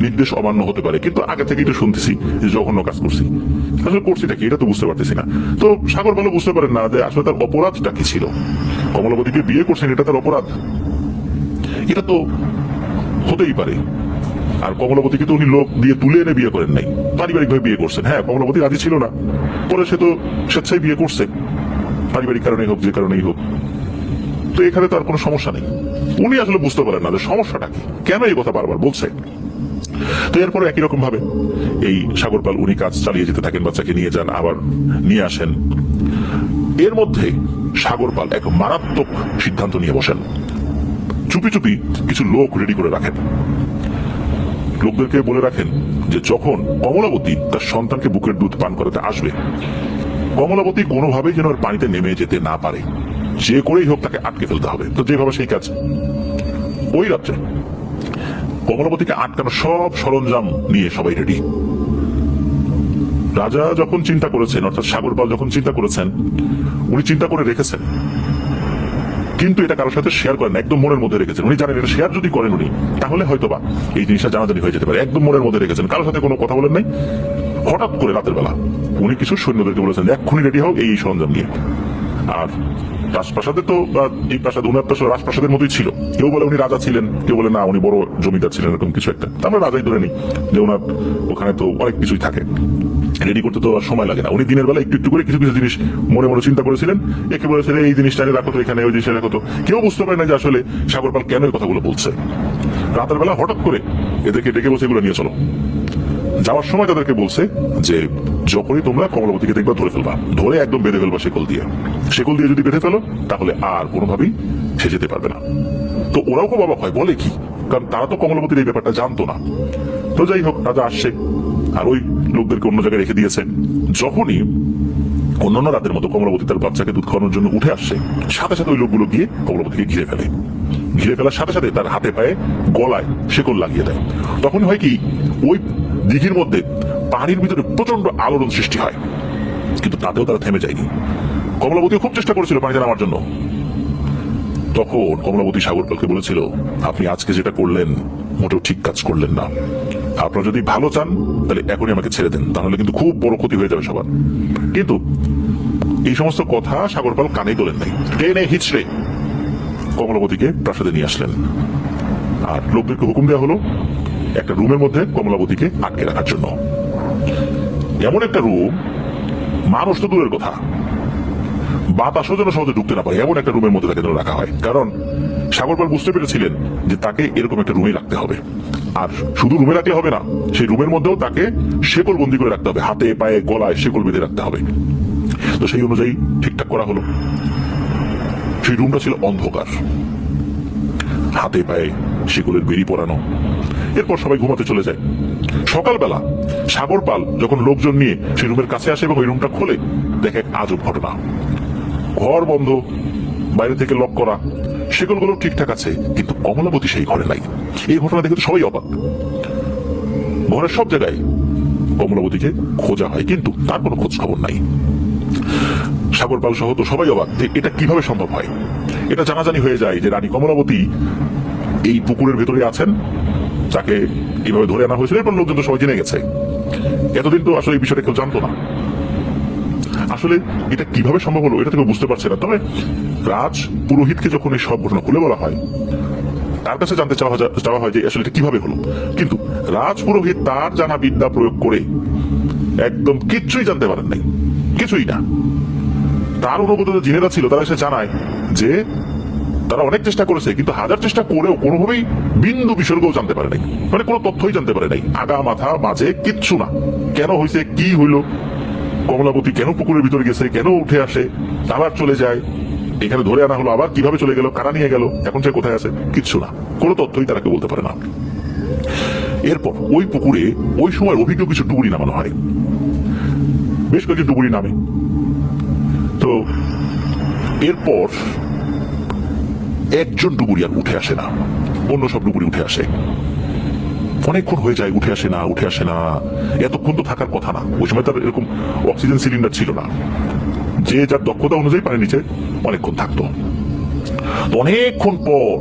নির্দেশ অমান্য হতে পারে, কিন্তু আগে থেকে তো শুনতেছি যে জঘন্য কাজ করছি, আসলে করছিটা কি এটা তো বুঝতে পারতেছি না। তো সাগরপালও বুঝতে পারেন না যে আসলে তার অপরাধটা কি ছিল। কমলাবতীকে বিয়ে করছেন এটা তার অপরাধ, এটা তো হতেই পারে। আর কমলাবতীকে তো উনি লোক দিয়ে তুলে এনে বিয়ে করেন নাই, পারিবারিক ভাবে বিয়ে করছেন। হ্যাঁ, কমলাবতী রাজি ছিল না, পরে সে তো স্বেচ্ছায় বিয়ে করছে, পারিবারিক কারণেই হোক যে কারণেই হোক। তো এখানে তো আর কোনো সমস্যা নেই। উনি আসলে বুঝতে পারেন না যে সমস্যাটা কি, কেন এই কথা বারবার বলছে। তো এরপরে একই রকম ভাবে এই সাগরপাল উনি কাজ চালিয়ে যেতে থাকেন, বাচ্চাকে নিয়ে যান, আবার নিয়ে আসেন। এর মধ্যে সাগরপাল এক মারাত্মক সিদ্ধান্ত নিয়ে বসেন। চুপি চুপি কিছু লোক রেডি করে রাখেন, লোকদেরকে বলে রাখেন যে যখন কমলাবতী তার সন্তানকে বুকের দুধ পান করাতে আসবে, কমলাবতী কোনোভাবেই যেন পানিতে নেমে যেতে না পারে, যে করেই হোক তাকে আটকে ফেলতে হবে। তো যেভাবে সেই কাজ, ওই রাত্রে কমলাবতীকে আটকানো সব সরঞ্জাম নিয়ে সবাই রেডি। রাজা যখন চিন্তা করেছেন, অর্থাৎ সাগরপাল যখন চিন্তা করেছেন, উনি চিন্তা করে রেখেছেন, কিন্তু এটা কারোর সাথে শেয়ার করেন, একদম মনের মধ্যে রেখেছেন। উনি জানেন এটা শেয়ার যদি করেন উনি, তাহলে হয়তোবা এই জিনিসটা জানাজানি হয়ে যেতে পারে। একদম মনের মধ্যে রেখেছেন, কারোর সাথে কোনো কথা বলেন নাই। হঠাৎ করে রাতের বেলা উনি কিছু সৈন্যদেরকে বলেছেন এক্ষুনি রেডি হও এই সরঞ্জাম নিয়ে। আর রাজপ্রাসাদে তো এই প্রাসাদ উনার তো রাজপ্রাসাদের মতোই ছিল। কেউ বলে উনি রাজা ছিলেন, কেউ বলে না উনি বড় জমিদার ছিলেন, এরকম কিছু একটা। আমরা রাজাই ধরে নিই যে ওনার ওখানে তো অনেক কিছুই থাকে, রেডি করতে তো আর সময় লাগে না। উনি দিনের বেলা একটু একটু করে কিছু কিছু জিনিস মনে মনে চিন্তা করেছিলেন। একে বলেছিলেন এই জিনিসটা রাখো তো এখানে, ওই জিনিসটা রাখো তো। কেউ বুঝতে পারে না যে আসলে সাগরপাল কেন এই কথাগুলো বলছে। রাতের বেলা হঠাৎ করে এদেরকে ডেকে বসে এগুলো নিয়ে চলো। যাওয়ার সময় তাদেরকে বলছে যে যখনই তোমরা কমলাবতীকে দেখবা ধরে ফেলবা, ধরে একদম বেঁধে ফেলবা শেকল দিয়ে। শেকল দিয়ে যদি বেঁধে ফেলো তাহলে আর কোনোভাবেই সে যেতে পারবে না। তো ওরাও খুব অবাক হয়, বলে কি, কারণ তারা তো কমলাবতীর এই ব্যাপারটা জানতো না। তো যাই হোক, রাজা আসছে আর ওই লোকদেরকে অন্য জায়গায় রেখে দিয়েছে। যখনই অন্যান্য রাতের মতো কমলাবতী তার বাচ্চাকে দুধ খাওয়ানোর জন্য উঠে আসছে, সাথে সাথে ওই লোকগুলো গিয়ে কমলাবতীকে ঘিরে ফেলে। ঘিরে ফেলার সাথে সাথে তার হাতে পায়ে গলায় শেকল লাগিয়ে দেয়। তখন হয় কি, ওই দিঘির মধ্যে পানির ভিতরে প্রচন্ড আলোড়ন সৃষ্টি হয়, কিন্তু তাতেও তারা থেমে যায়নি। কমলাবতীও খুব চেষ্টা করেছিল পানিতে নামার জন্য। তখন কমলাবতী সাগরপালকে বলেছিল, আপনি আজকে যেটা করলেন মোটেও ঠিক কাজ করলেন না। আপনারা যদি ভালো চান তাহলে এখনই আমাকে ছেড়ে দেন, তাহলে কিন্তু খুব বড় ক্ষতি হয়ে যাবে সবার। কিন্তু এই সমস্ত কথা সাগরপাল কানেই তোলেন নাই। টেনে হিচড়ে কমলাবতীকে প্রাসাদে নিয়ে আসলেন। আর লোকদেরকে হুকুম দেওয়া হলো একটা রুমের মধ্যে কমলাবতীকে আটকে রাখার জন্য। এমন একটা রুম, মানুষ তো দূরের কথা, বাতাসও যেন সহজে ঢুকতে না পারে এমন একটা রুমের মধ্যে তাকে রাখা হয়। কারণ সাগরপাল বুঝতে পেরেছিলেন যে তাকে এরকম একটা রুমে রাখতে হবে। আর শুধু রুমে রাখলে হবে না, সেই রুমের মধ্যেও তাকে শেকল বন্দি করে রাখতে হবে, হাতে পায়ে গলায় শেকল বেঁধে রাখতে হবে। তো সেই অনুযায়ী ঠিকঠাক করা হলো। সেই রুমটা ছিল অন্ধকার, হাতে পায়ে শিকলের বেরি পরানো। এরপর সবাই ঘুমাতে চলে যায়। সকালবেলা সাগরপাল যখন লোকজন নিয়ে সেই রুমের কাছে আসে এবং ওই রুমটা খোলে, দেখে এক আজব ঘটনা। ঘর বন্ধ, বাইরে থেকে লক করা, শিকলগুলো ঠিকঠাক আছে, কিন্তু কমলাবতী সেই ঘরে নাই। এই ঘটনা দেখে তো সবাই অবাক। ঘরের সব জায়গায় কমলাবতীকে খোঁজা হয়, কিন্তু তার কোনো খোঁজ খবর নাই। সাগরপাল সহ তো সবাই অবাক যে এটা কিভাবে সম্ভব হয়। এটা জানাজানি হয়ে যায় যে রানী কমলাবতী এই পুকুরের ভেতরে আছেন, তাকে এইভাবে ধরে আনা হয়েছিল। এরপর লোকজন তো সবাই জেনে গেছে। এতদিন তো আসলে এই বিষয়টা কেউ জানতো না। আসলে এটা কিভাবে সম্ভব হলো এটা থেকে বুঝতে পারছে না। তবে রাজ পুরোহিতকে যখন এই সব ঘটনা খুলে বলা হয়, তার কাছে জানতে চাওয়া হয় যে আসলে এটা কিভাবে হলো। কিন্তু রাজ পুরোহিত তার জানা বিদ্যা প্রয়োগ করে একদম কিচ্ছুই জানতে পারেন নাই, কিছুই না। তার অনুগত জিনেরা ছিল, তারা এসে জানায় যে তারা অনেক চেষ্টা করেছে, কিন্তু হাজার চেষ্টা করেও কোনোভাবেই বিন্দু বিসর্গও জানতে পারে নাই, মানে কোনো তথ্যই জানতে পারে নাই, আগা মাথা মাঝে কিচ্ছু না। কেন হয়েছে, কি হইলো, কমলাবতী কেন পুকুরের ভিতরে গেছে, কেন উঠে আসে আবার চলে যায়, এখানে ধরে আনা হলো আবার কিভাবে চলে গেল, কারা নিয়ে গেল, এখন সে কোথায় আছে, কিচ্ছু না, কোনো তথ্যই তারা কেউ বলতে পারে না। এরপর ওই পুকুরে ওই সময় অভিজ্ঞ কিছু ডুবুরি নামানো হয়, বেশ কয়েকজন ডুবুরি নামে। তো এরপর একজন ডুবুরি আর উঠে আসে না, অন্য সব ডুবুরি উঠে আসে। অনেকক্ষণ হয়ে যায়, উঠে আসে না, উঠে আসে না। এতক্ষণ তো থাকার কথা না, ওই সময় তার এরকম অক্সিজেন সিলিন্ডার ছিল না যে যার দক্ষতা অনুযায়ী পানির নিচে অনেকক্ষণ থাকতো। অনেকক্ষণ পর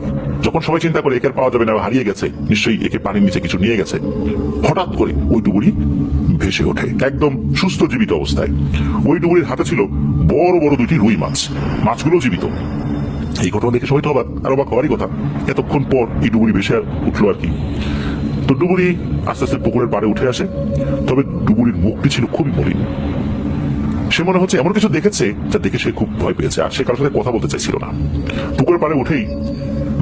যখন সবাই চিন্তা করে একে পাওয়া যাবে না, হারিয়ে গেছে, নিশ্চয়ই একে পানির নিচে কিছু নিয়ে গেছে, হঠাৎ করে ওই ডুবুরি ভেসে ওঠে একদম সুস্থ জীবিত অবস্থায়। ওই ডুবুরির হাতে ছিল বড় বড় দুটি রুই মাছ, মাছগুলো জীবিত। এই ঘটনা দেখে সবাই তো অবাক, আর অবাক হওয়ারই কথা, এতক্ষণ পর এই ডুবুরি ভেসে উঠলো আর কি। তো ডুবুরি আস্তে আস্তে পুকুরের পাড়ে উঠে আসে, তবে ডুবুরির মুখটি ছিল খুবই মলিন। সে মনে হচ্ছে এমন কিছু দেখেছে যা দেখে সে খুব ভয় পেয়েছে, আর সে কারোর সাথে কথা বলতে চাইছিল না। পুকুরের পাড়ে উঠেই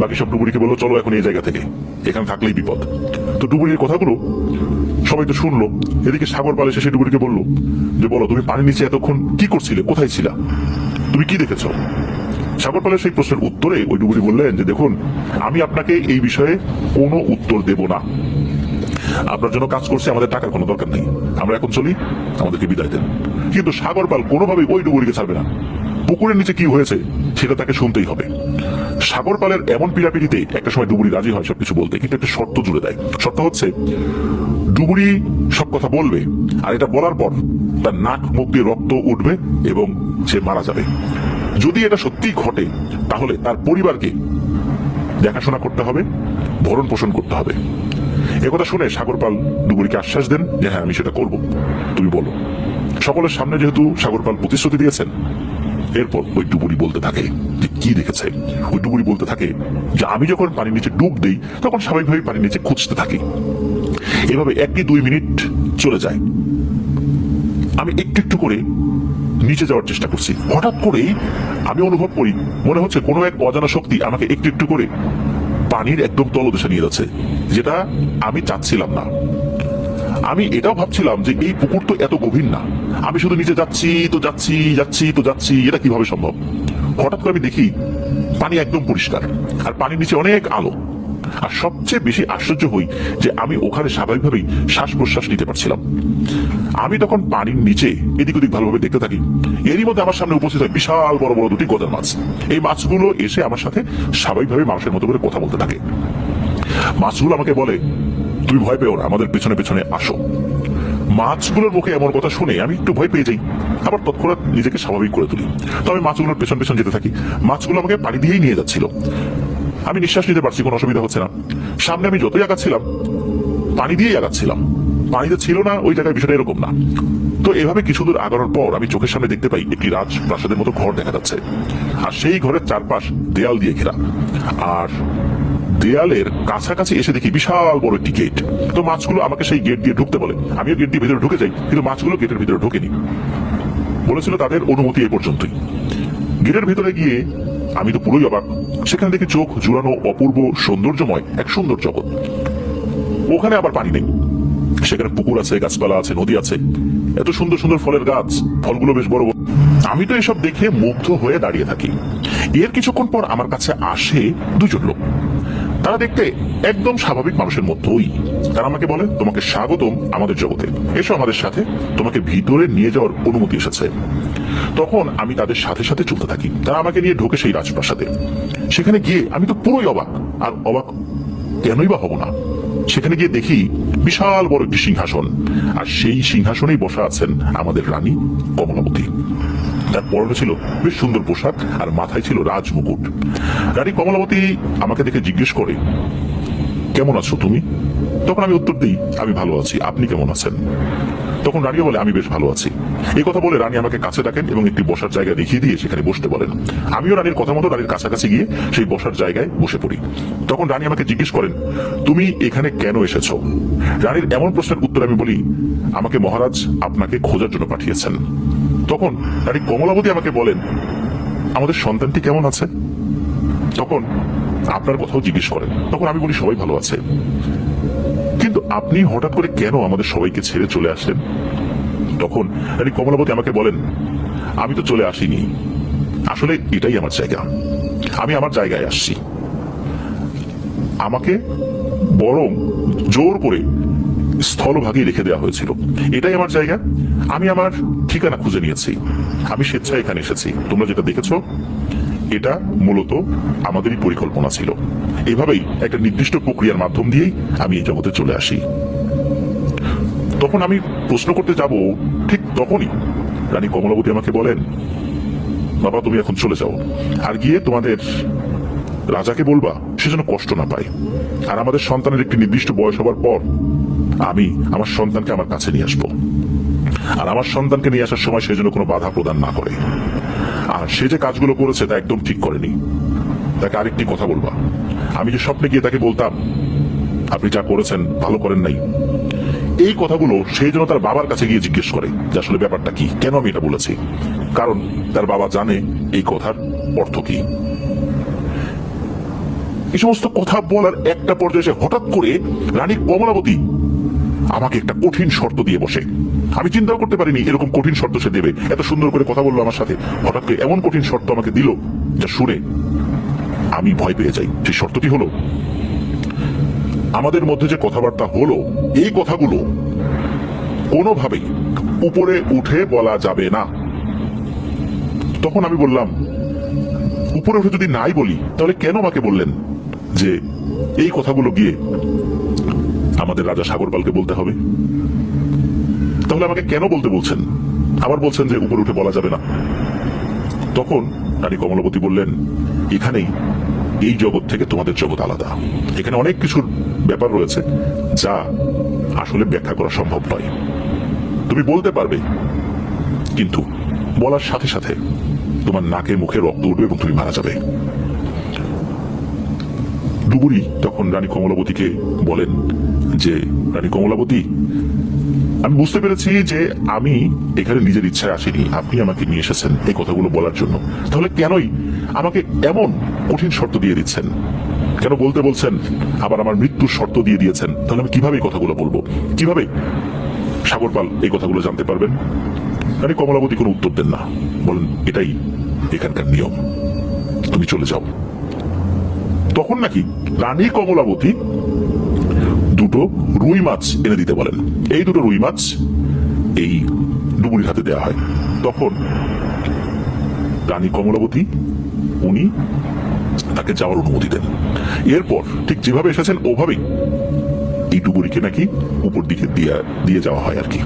বাকি সব ডুবুরিকে বললো, চলো এখন এই জায়গা থেকে, এখানে থাকলেই বিপদ। তো ডুবুরির কথাগুলো সবাই তো শুনলো। এদিকে সাগরপাল এসে সে ডুবুরিকে বললো যে বলো, তুমি পানির নিচে এতক্ষণ কি করছিলে, কোথায় ছিলা, তুমি কি দেখেছো? সাগরপালের সেই প্রশ্নের উত্তরে ওই ডুবুরি বললেন যে দেখুন, আমি আপনাকে এই বিষয়ে কোনো উত্তর দেব না। আপনার জন্য কাজ করছে, আমাদের টাকার কোনো দরকার নেই, আমরা এখন চলি, আমাদেরকে বিদায় দেন। কিন্তু সাগরপাল কোনোভাবেই ওই ডুবুরিকে ছাড়বে না। পুকুরের নিচে কি হয়েছে সেটা তাকে শুনতেই হবে। সাগর পালের এমন পিড়াপিড়িতে একটা সময় ডুবুরি রাজি হয় সবকিছু বলতে, কিন্তু একটা শর্ত জুড়ে দেয়। শর্ত হচ্ছে ডুবুরি সব কথা বলবে, আর এটা বলার পর তার নাক মুখ দিয়ে রক্ত উঠবে এবং সে মারা যাবে। যদি এটা সত্যি ঘটে তাহলে তার পরিবারকে দেখাশোনা করতে হবে, ভরণ পোষণ করতে হবে। একথা শুনে সাগর পাল ডুবুরিকে আশ্বাস দেন যে হ্যাঁ আমি সেটা করব, তুমি বলো। সকলের সামনে যেহেতু সাগর পাল প্রতিশ্রুতি দিয়েছেন, এরপর ওই ডুবুরি বলতে থাকে যে কি দেখেছে। ওই ডুবুরি বলতে থাকে যে আমি যখন পানির নিচে ডুব দিই তখন স্বাভাবিকভাবে পানির নিচে খুঁজতে থাকি। এভাবে 1-2 মিনিট চলে যায়। আমি একটু একটু করে নিচে যাওয়ার চেষ্টা করছি। হঠাৎ করেই আমি অনুভব করি মনে হচ্ছে কোনো এক অজানা শক্তি আমাকে একটু একটু করে পানির একদম তলদেশে নিয়ে যাচ্ছে, যেটা আমি চাচ্ছিলাম না। আমি এটাও ভাবছিলাম যে এই পুকুর তো এত গভীর না, আমি শুধু নিচে যাচ্ছি তো যাচ্ছি, যাচ্ছি তো যাচ্ছি, এটা কিভাবে সম্ভব। হঠাৎ করে আমি দেখি পানি একদম পরিষ্কার, আর পানির নিচে অনেক আলো। আর সবচেয়ে বেশি আশ্চর্য হই যে আমি ওখানে স্বাভাবিকভাবেই শ্বাস প্রশ্বাস নিতে পারছিলাম। আমি তখন পানির নিচে এদিক ওদিক ভালোভাবে দেখতে থাকি। এরই মধ্যে আমার সামনে উপস্থিত হয় বিশাল বড় বড় দুটি গজার মাছ। এই মাছগুলো এসে আমার সাথে স্বাভাবিকভাবে মানুষের মতো করে কথা বলতে থাকে। মাছগুলো আমাকে বলে তুমি ভয় পেও না, আমাদের পেছনে পেছনে আসো। মাছগুলোর মুখে এমন কথা শুনে আমি একটু ভয় পেয়ে যাই, আবার তৎক্ষণাৎ নিজেকে স্বাভাবিক করে তুলি। তো আমি মাছগুলোর পেছন পেছন যেতে থাকি। মাছগুলো আমাকে পানি দিয়েই নিয়ে যাচ্ছিল। আমি নিঃশ্বাস নিতে পারছি, কোনো অসুবিধা হচ্ছে না। সামনে আমি যতই আগাচ্ছিলাম পানি দিয়েই আগাচ্ছিলাম, পানিতে ছিল না ওই জায়গায়, বিষয়টা এরকম না। তো এভাবে কিছু দূর আগানোর পর আমি চোখের সামনে দেখতে পাই একটি রাজপ্রাসাদের মতো ঘর দেখা যাচ্ছে, আর সেই ঘরের চারপাশ দেয়াল দিয়ে ঘেরা। আর দেয়ালের কাছাকাছি এসে দেখি বিশাল বড় একটি গেট। তো মাছগুলো আমাকে সেই গেট দিয়ে ঢুকতে বলে, আমিও গেট দিয়ে ভিতরে ঢুকে যাই, কিন্তু মাছগুলো গেটের ভিতরে ঢোকেনি। বলেছিল তাদের অনুমতি এই পর্যন্তই। গেটের ভিতরে গিয়ে আমি তো পুরোই অবাক। সেখানে দেখি চোখ জুড়ানো অপূর্ব সৌন্দর্যময় এক সুন্দর জগৎ। ওখানে আবার পানি নেই, সেখানে পুকুর আছে, গাছপালা আছে, নদী আছে, এত সুন্দর সুন্দর ফলের গাছ, ফলগুলো বেশ বড় বড়। আমি তো এসব দেখে মুগ্ধ হয়ে দাঁড়িয়ে থাকি। এর কিছুক্ষণ পর আমার কাছে আসে দুজন লোক। তারা দেখতে একদম স্বাভাবিক মানুষের মতোই। তারা আমাকে বলে তোমাকে স্বাগতম আমাদের জগতে, এসো আমাদের সাথে, তোমাকে ভিতরে নিয়ে যাওয়ার অনুমতি এসেছে। তখন আমি তাদের সাথে সাথে চলতে থাকি। তারা আমাকে নিয়ে ঢোকে সেই রাজপ্রাসাদে। সেখানে গিয়ে আমি তো পুরোই অবাক। আর অবাক কেনই বা হব না, সেখানে গিয়ে দেখি বিশাল বড় একটি সিংহাসন, আর সেই সিংহাসনেই বসা আছেন আমাদের রানী কমলাবতী। তার পরনে ছিল বেশ সুন্দর পোশাক, আর মাথায় ছিল রাজমুকুট। রানী কমলাবতী আমাকে দেখে জিজ্ঞেস করে কেমন আছো তুমি? তখন আমি উত্তর দিই আমি ভালো আছি, আপনি কেমন আছেন? তখন রানীও বলে আমি বেশ ভালো আছি। এই কথা বলে রানী আমাকে কাছে ডাকেন এবং একটি বসার জায়গা দেখিয়ে দিয়ে সেখানে বসতে বলেন। আমিও রানীর কথা মতো রানীর কাছাকাছি গিয়ে সেই বসার জায়গায় বসে পড়ি। তখন রানী আমাকে জিজ্ঞেস করেন তুমি এখানে কেন এসেছো? রানীর এমন প্রশ্নের উত্তর আমি বলি আমাকে মহারাজ আপনাকে খোঁজার জন্য পাঠিয়েছেন। তখন রানী কমলাবতী আমাকে বলেন আমাদের সন্তানটি কেমন আছে? তখন আপনার কথাও জিজ্ঞেস করেন। তখন আমি বলি সবাই ভালো আছে। কিন্তু আপনি হঠাৎ করে কেন আমাদের সবাইকে ছেড়ে চলে আসলেন? তখন রানী কমলাবতী আমাকে বলেন আমি তো চলে আসিনি, আসলে এটাই আমার জায়গা, আমি আমার জায়গায় আসছি। আমাকে বরং জোর করে স্থলভাগে রেখে দেওয়া হয়েছিল, এটাই আমার জায়গা, আমি আমার ঠিকানা খুঁজে নিয়েছি, আমি স্বেচ্ছায় এখানে এসেছি। তোমরা যেটা দেখেছো এটা মূলত আমাদেরই পরিকল্পনা ছিল। এভাবেই একটা নির্দিষ্ট প্রক্রিয়ার মাধ্যম দিয়েই আমি এই জগতে চলে আসি। তখন আমি প্রশ্ন করতে যাব, ঠিক তখনই রানী কমলাবতী আমাকে বলেন বাবা তুমি এখন চলে যাও, আর গিয়ে তোমাদের রাজাকে বলবা সে যেন কষ্ট না পায়, আর আমাদের সন্তানের একটি নির্দিষ্ট বয়স হবার পর আমি আমার সন্তানকে আমার কাছে নিয়ে আসবো, আর আমার সন্তানকে নিয়ে আসার সময় সে যেন কোনো বাধা প্রদান না করে। আর সে যে কাজগুলো করেছে তা একদম ঠিক করেনি। তাকে আরেকটি কথা বলবা, আমি যে স্বপ্নে গিয়ে তাকে বলতাম আপনি যা করেছেন ভালো করেন নাই, এই কথাগুলো সেই জন্য তার বাবার কাছে গিয়ে জিজ্ঞেস করে যে আসলে ব্যাপারটা কি, কেন আমি এটা বলেছি। কারণ তার বাবা জানে এই কথার অর্থ কি। এই সমস্ত কথা বলার একটা পর্যায়ে হঠাৎ করে রানী কমলাবতী আমাকে একটা কঠিন শর্ত দিয়ে বসে। আমি চিন্তাও করতে পারিনি এরকম কঠিন শর্ত সে দেবে। এত সুন্দর করে কথা বললো আমার সাথে, হঠাৎ করে এমন কঠিন শর্ত আমাকে দিল যা শুনে আমি ভয় পেয়ে যাই। সেই শর্তটি হলো আমাদের মধ্যে যে কথাবার্তা হলো এই কথাগুলো কোনোভাবেই উপরে উঠে বলা যাবে না। তখন আমি বললাম উপরে উঠে যদি নাই বলি তাহলে কেন আমাকে বললেন যে এই কথাগুলো গিয়ে আমাদের রাজা সাগরপালকে বলতে হবে? তাহলে আমাকে কেন বলতে বলছেন? আবার বলছেন যে উপরে উঠে বলা যাবে না। তখন রানী কমলাবতী বললেন, এখানেই এই জগৎ থেকে তোমাদের জগৎ আলাদা। এখানে অনেক কিছুর ব্যাপার রয়েছে যা আসলে ব্যাখ্যা করা সম্ভব নয়। তুমি বলতে পারবে, কিন্তু বলার সাথে সাথে তোমার নাকে মুখে রক্ত উঠবে এবং তুমি মারা যাবে। ডুবুরি তখন রানী কমলাবতীকে বলেন যে, রানী কমলাবতী, আমি বুঝতে পেরেছি যে আমি এখানে নিজের ইচ্ছায় আসিনি, আপনি আমাকে নিয়ে এসেছেন এই কথাগুলো বলার জন্য। তাহলে কেনই আমাকে এমন কঠিন শর্ত দিয়ে দিচ্ছেন? কেন বলতে বলছেন, আবার আমার মৃত্যুর শর্ত দিয়ে দিয়েছেন? তাহলে আমি কিভাবে এই কথাগুলো বলবো? কিভাবে সাগরপাল এই কথাগুলো জানতে পারবেন? রানী কমলাবতী কোনো উত্তর দেন না, বলেন এটাই এখানকার নিয়ম, তুমি চলে যাও। তখন নাকি রানী কমলাবতী দুটো রুই মাছ এনে দিতে বলেন। এই দুটো রুই মাছ এই ডুবুরির হাতে দেওয়া হয়। তখন রানী কমলাবতী উনি তাকে যাওয়ার অনুমতি দেন। এরপর ঠিক যেভাবে এসেছেন ওভাবেই এই ডুবুরিকে নাকি উপর দিকে দিয়ে যাওয়া হয় আর কি।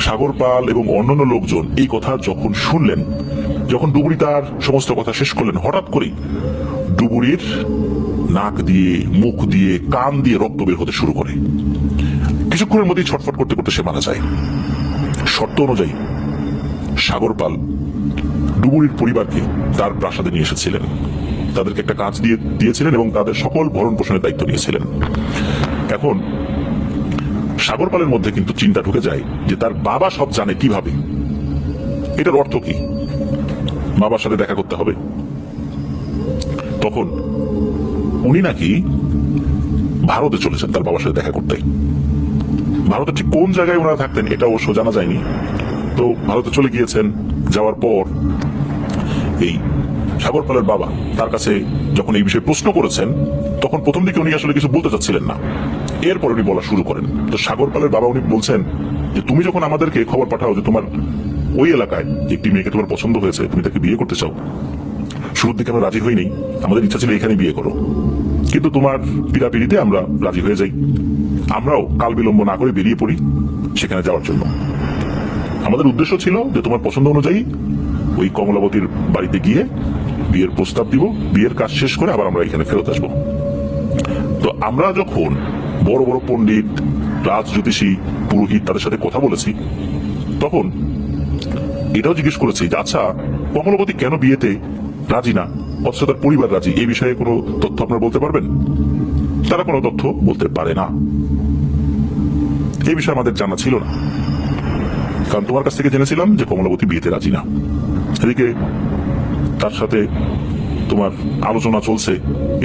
সাগরপাল এবং অন্যান্য লোকজন এই কথা যখন শুনলেন, যখন ডুবুরি তার সমস্ত কথা শেষ করলেন, হঠাৎ করেই ডুবুরির নাক দিয়ে, মুখ দিয়ে, কান দিয়ে রক্ত বের হতে শুরু করে। কিছুক্ষণের মধ্যেই ছটফট করতে করতে সে মারা যায়। শর্ত অনুযায়ী সাগরপাল ডুবুরির পরিবারকে তার প্রাসাদে নিয়ে এসেছিলেন, তাদেরকে একটা কাজ দিয়েছিলেন এবং তাদের সকল ভরণ পোষণের দায়িত্ব নিয়েছিলেন। এখন সাগরপালের মধ্যে কিন্তু চিন্তা ঢুকে যায় যে তার বাবা সব জানে কিভাবে। এটার অর্থ কি? বাবার সাথে দেখা করতে হবে। তখন উনি নাকি ভারতে চলেছেন তার বাবার সাথে দেখা করতে। ভারতে ঠিক কোন জায়গায় ওনারা থাকতেন এটা অবশ্য জানা যায়নি। তো ভারতে চলে গিয়েছেন। যাওয়ার পর এই সাগরপালের বাবা তার কাছে যখন এই বিষয়ে প্রশ্ন করেছেন, তখন প্রথম দিকে উনি আসলে কিছু বলতে চাচ্ছিলেন না। এরপর উনি বলা শুরু করেন। তো সাগরপালের বাবা উনি বলছেন যে, তুমি যখন আমাদেরকে খবর পাঠাও যে তোমার ওই এলাকায় একটি মেয়েকে তোমার পছন্দ হয়েছে, তুমি তাকে বিয়ে করতে চাও, শুরুর দিকে আমরা রাজি হইনি, আমাদের ইচ্ছা ছিল এখানে বিয়ে করো, কিন্তু তোমার পিড়াপিড়িতে আমরা রাজি হয়ে যাই। আমরাও কাল বিলম্ব না করে বেরিয়ে পড়ি সেখানে যাওয়ার জন্য। আমাদের উদ্দেশ্য ছিল যে তোমার পছন্দ অনুযায়ী ওই কমলাবতীর বাড়িতে গিয়ে বিয়ের প্রস্তাব দিব, বিয়ের কাজ শেষ করে আবার আমরা এখানে ফেরত আসবো। তো আমরা যখন বড় বড় পণ্ডিত, রাজ জ্যোতিষী, পুরোহিত তাদের সাথে কথা বলেছি, তখন এটাও জিজ্ঞেস করেছি যে আচ্ছা, কমলাবতী কেন বিয়েতে রাজি না, অথচ তার পরিবার রাজি, এই বিষয়ে কোনো তথ্য আপনারা বলতে পারবেন? তারা কোনো তথ্য বলতে পারে না। এই বিষয়ে আমাদের জানা ছিল না, কারণ তোমার কাছ থেকে জেনেছিলাম যে কমলাবতী বিয়েতে রাজি না। এদিকে তার সাথে তোমার আলোচনা চলছে,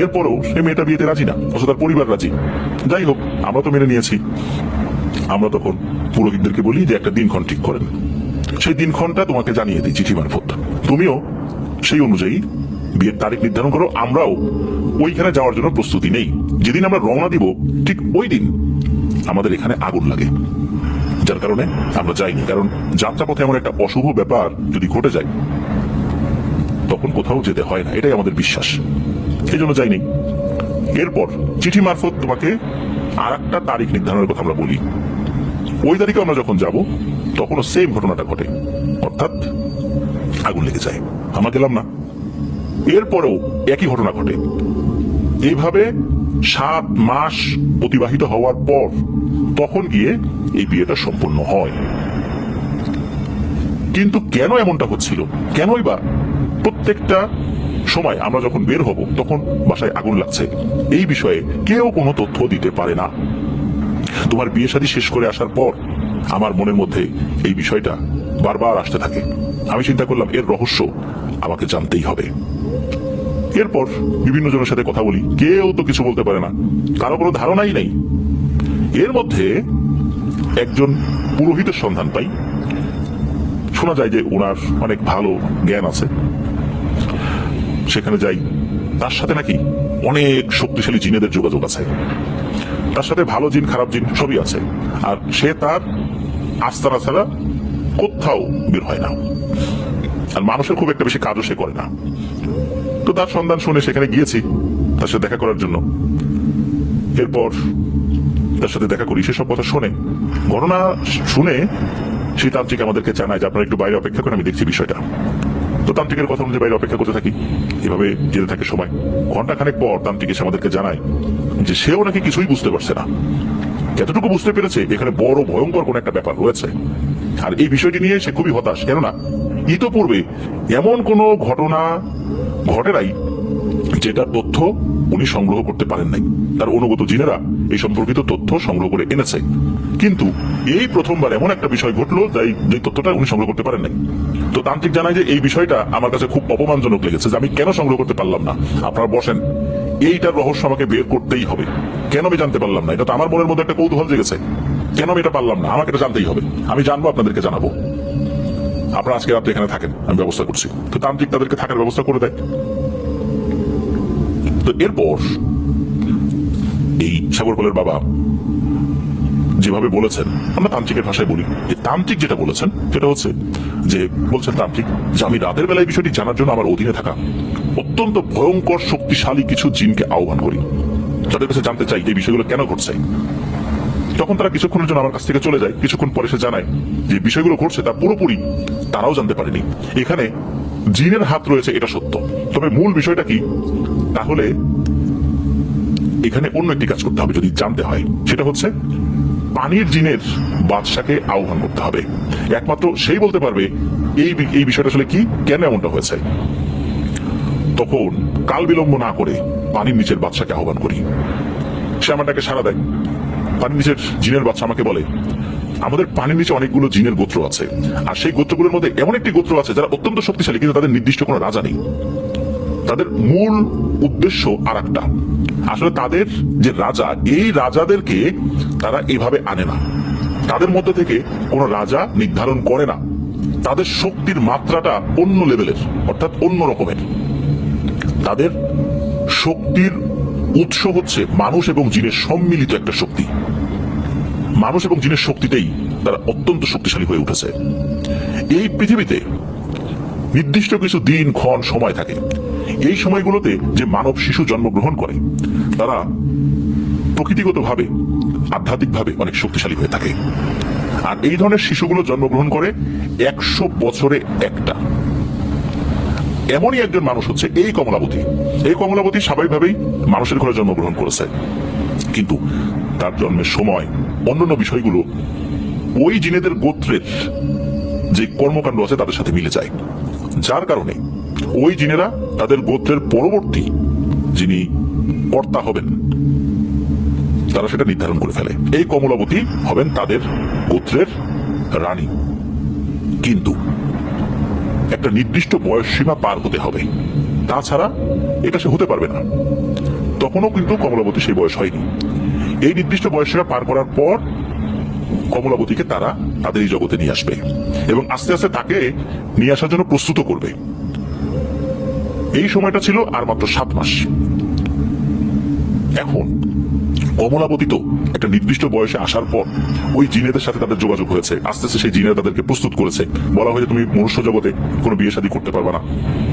এরপরেও সে মেয়েটা বিয়েতে রাজি না, অথচ তার পরিবার রাজি। যাই হোক, আমরা তো মেনে নিয়েছি। আমরা তখন পুরোহিতদেরকে বলি যে একটা দিনক্ষণ ঠিক করেন, সেই দিনক্ষণটা তোমাকে জানিয়ে দিই চিঠি মারফত, তুমিও সেই অনুযায়ী বিয়ের তারিখ নির্ধারণ করো। আমরাও ওইখানে যাওয়ার জন্য প্রস্তুতি নেই। যেদিন আমরা রওনা দিব ঠিক ওই দিন আমাদের এখানে আগুন লাগে, যার কারণে আমরা যাইনি। কারণ যাত্রাপথে এমন একটা অশুভ ব্যাপার যদি ঘটে যায় তখন কোথাও যেতে হয় না, এটাই আমাদের বিশ্বাস, এই জন্য যাইনি। এরপর চিঠি মারফত তোমাকে আর একটা তারিখ নির্ধারণের কথা আমরা বলি। ওই তারিখে আমরা যখন যাব তখনও সেম ঘটনাটা ঘটে, অর্থাৎ আগুন লেগে যায়। আমরা গেলাম না, এরপরেও একই ঘটনা ঘটে। এইভাবে 7 মাস অতিবাহিত হওয়ার পর তখন গিয়ে এই বিয়েটা সম্পন্ন হয়। কিন্তু কেন এমনটা হচ্ছিল, কেনই বা প্রত্যেকটা সময় আমরা যখন বের হব তখন বাসায় আগুন লাগছে, এই বিষয়ে কেউ কোনো তথ্য দিতে পারে না। তোমার বিয়ে শাদী শেষ করে আসার পর আমার মনের মধ্যে এই বিষয়টা বারবার আসতে থাকে। আমি চিন্তা করলাম এর রহস্য আমাকে জানতেই হবে। এরপর বিভিন্ন জনের সাথে কথা বলি, কেউ তো কিছু বলতে পারে না, কারো কোনো ধারণাই নেই। এর মধ্যে একজন পুরোহিতের সন্ধান পাই। শোনা যায় যে ওনার অনেক ভালো জ্ঞান আছে। সেখানে যাই, তার সাথে নাকি অনেক শক্তিশালী জিনেদের যোগাযোগ আছে। তার সাথে ভালো জিন, খারাপ জিন সবই আছে। আর সে তার আস্তানা ছাড়া কোথাও বের হয় না। আর মানুষের খুব একটা বেশি কাজও সে করে না। তো তার সন্ধান শুনে সেখানে গিয়েছি তার সাথে দেখা করার জন্য। এরপর তার সাথে দেখা করি, সেসব কথা শুনে ঘটনা শুনে সেই তান্ত্রিক আমাদেরকে জানায় যে আপনারা একটু বাইরে অপেক্ষা করেন, আমি দেখছি বিষয়টা। তো তান্ত্রিকের কথা অনুযায়ী বাইরে অপেক্ষা করতে থাকি, এভাবে যেতে থাকে সময়। ঘন্টাখানেক পর তান্ত্রিক এসে আমাদেরকে জানায় যে সেও নাকি কিছুই বুঝতে পারছে না। এতটুকু বুঝতে পেরেছে এখানে বড় ভয়ঙ্কর কোন একটা ব্যাপার রয়েছে, আর এই বিষয়টি নিয়ে সে খুবই হতাশ। কেননা ইতোপূর্বে এমন কোনো ঘটনা ঘটে নাই যেটা তথ্য উনি সংগ্রহ করতে পারেন নাই। তার অনুগত জিনেরা এই সম্পর্কিত তথ্য সংগ্রহ করে এনেছে, কিন্তু এই প্রথমবার এমন একটা বিষয় ঘটলো তাই যে তথ্যটা উনি সংগ্রহ করতে পারেন নাই। তো তান্ত্রিক জানায় যে এই বিষয়টা আমার কাছে খুব অপমানজনক লেগেছে, যে আমি কেন সংগ্রহ করতে পারলাম না। আপনারা বসেন, এইটার রহস্য আমাকে বের করতেই হবে। কেন আমি জানতে পারলাম না, এটা তো আমার মনের মধ্যে একটা কৌতূহল জেগেছে। কেন আমি এটা পারলাম না, আমাকে এটা জানতেই হবে। আমি জানবো, আপনাদেরকে জানাবো। আপনারা আজকে রাত্রে এখানে থাকেন, আমি ব্যবস্থা করছি। তো তান্ত্রিক তাদেরকে থাকার ব্যবস্থা করে দেয়। তো এরপর এই সাগরপালের বাবা যেভাবে বলেছেন, আমরা তান্ত্রিকের ভাষায় বলি, যে তান্ত্রিক যেটা বলেছেন সেটা হচ্ছে যে বলছেন তান্ত্রিক যে আমি রাতের বেলায় বিষয়টি জানার জন্য আমার অধীনে থাকা অত্যন্ত ভয়ঙ্কর শক্তিশালী কিছু জিনকে আহ্বান করি, যাদের কাছে জানতে চাই এই বিষয়গুলো কেন ঘটছে। তখন তারা কিছুক্ষণের জন্য আমার কাছ থেকে চলে যায়। কিছুক্ষণ পরে সে জানায় যে বিষয়গুলো ঘটছে তা পুরোপুরি তারাও জানতে পারেনি। এখানে জিনের হাত রয়েছে, এটা সত্য, তবে মূল বিষয়টা কি, তাহলে এখানে অন্য একটি কাজ করতে হবে যদি জানতে হয়। সেটা হচ্ছে পানির জিনের বাদশাকে আহ্বান করতে হবে। একমাত্র সেই বলতে পারবে এই বিষয়টা আসলে কি, কেন এমনটা হয়েছে। তখন কাল বিলম্ব না করে পানির নিচের বাদশাকে আহ্বান করি। সে আমাকে সাড়া দেয়। পানির নিচের জিনের বাদশা আমাকে বলে আমাদের পানির নিচে অনেকগুলো জিনের গোত্র আছে, আর সেই গোত্রগুলোর মধ্যে এমন একটি গোত্র আছে যারা অত্যন্ত শক্তিশালী, কিন্তু তাদের নির্দিষ্ট কোনো রাজা নেই। তাদের মূল উদ্দেশ্য আর একটা, আসলে তাদের যে রাজা, এই রাজাদেরকে তারা এভাবে আনে না, তাদের মধ্যে থেকে কোনো রাজা নির্ধারণ করে না। তাদের শক্তির মাত্রাটা অন্য লেভেলের, অর্থাৎ অন্য রকমের। তাদের শক্তির উৎস হচ্ছে মানুষ এবং জিনের সম্মিলিত একটা শক্তি। মানুষ এবং জিনের শক্তিতেই তারা অত্যন্ত শক্তিশালী হয়ে উঠেছে। এই পৃথিবীতে নির্দিষ্ট কিছু দিন ক্ষণ সময় থাকে, এই সময়গুলোতে যে মানব শিশু জন্মগ্রহণ করে তারা প্রকৃতিগতভাবে আধ্যাত্মিকভাবে অনেক শক্তিশালী হয়ে থাকে। আর এই ধরনের শিশুগুলো জন্মগ্রহণ করে 100 বছরে একটা। এমনই একজন মানুষ হচ্ছে এই কমলাবতী। এই কমলাবতী স্বাভাবিকভাবেই মানুষের ঘরে জন্মগ্রহণ করেছে, কিন্তু তার জন্মের সময় অন্যান্য বিষয়গুলো ওই জিনেদের গোত্রের যে কর্মকাণ্ড আছে তাদের সাথে মিলে যায়, যার কারণে ওই জিনেরা তাদের গোত্রের পরবর্তী যিনি কর্তা হবেন তারা সেটা নির্ধারণ করে ফেলে। এই কমলাবতী হবেন তাদের গোত্রের রানী, কিন্তু একটা নির্দিষ্ট বয়স সীমা পার হতে হবে, তাছাড়া এটা সে হতে পারবে না। তখনও কিন্তু কমলাবতী সেই বয়স হয়নি। এই নির্দিষ্ট বয়স সীমা পার করার পর কমলাবতীকে তারা তাদের এই জগতে নিয়ে আসবে এবং আস্তে আস্তে তাকে নিয়ে আসার জন্য প্রস্তুত করবে। এই সময়টা ছিল আর মাত্র 7 মাস। এখন কমলাবতী তো একটা নির্দিষ্ট বয়সে আসার পর ওই জিনেদের সাথে তাদের যোগাযোগ হয়েছে। আস্তে আস্তে সেই জিনেরা তাদেরকে প্রস্তুত করেছে, বলা হয়েছে তুমি মনুষ্য জগতে কোনো বিয়ে শাদী করতে পারবে না,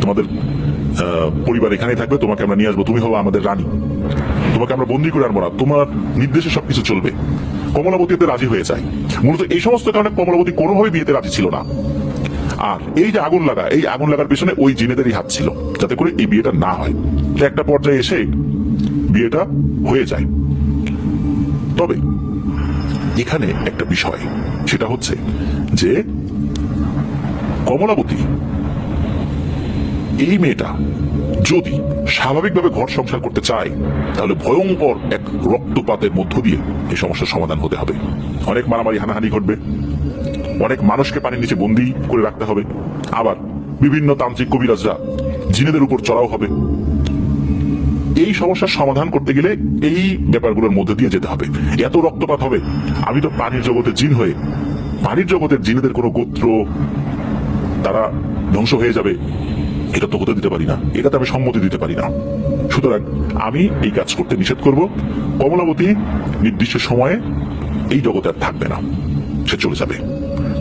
তোমাদের পরিবার এখানেই থাকবে, তোমাকে আমরা নিয়ে আসবো, তুমি হবো আমাদের রানী, তোমাকে আমরা বন্দি করে আনবো না, তোমার নির্দেশে সবকিছু চলবে। কমলাবতী এতে রাজি হয়ে যায়। মূলত এই সমস্ত কারণে কমলাবতী কোনোভাবে বিয়েতে রাজি ছিল না। আর এই যে আগুন লাগা, এই আগুন লাগার পিছনে ওই জিনেদেরই হাত ছিল, যাতে করে এই বিয়েটা না হয়। একটা পর্যায়ে এসে বিয়েটা হয়ে যায়। তবে এখানে একটা বিষয়, সেটা হচ্ছে যে কমলাবতী এই মেয়েটা যদি স্বাভাবিকভাবে ঘর সংসার করতে চায় তাহলে ভয়ঙ্কর এক রক্তপাতের মধ্য দিয়ে এই সমস্যার সমাধান হতে হবে। অনেক মারামারি হানাহানি ঘটবে, অনেক মানুষকে পানির নিচে বন্দী করে রাখতে হবে, আবার বিভিন্ন তান্ত্রিক কবিরাজরা জিনেদের উপর চড়াও হবে। এই সমস্যার সমাধান করতে গেলে এই ব্যাপারগুলোর মধ্যে দিয়ে যেতে হবে। এত রক্তপাত হবে, আমি তো পানির জগতের জিন হয়ে পানির জগতের জিনেদের কোনো গোত্র তারা ধ্বংস হয়ে যাবে, এটা তো হতে দিতে পারি না, এটাতে আমি সম্মতি দিতে পারি না। সুতরাং আমি এই কাজ করতে নিষেধ করব। কমলাবতী নির্দিষ্ট সময়ে এই জগতে আর থাকবে না, সে চলে যাবে।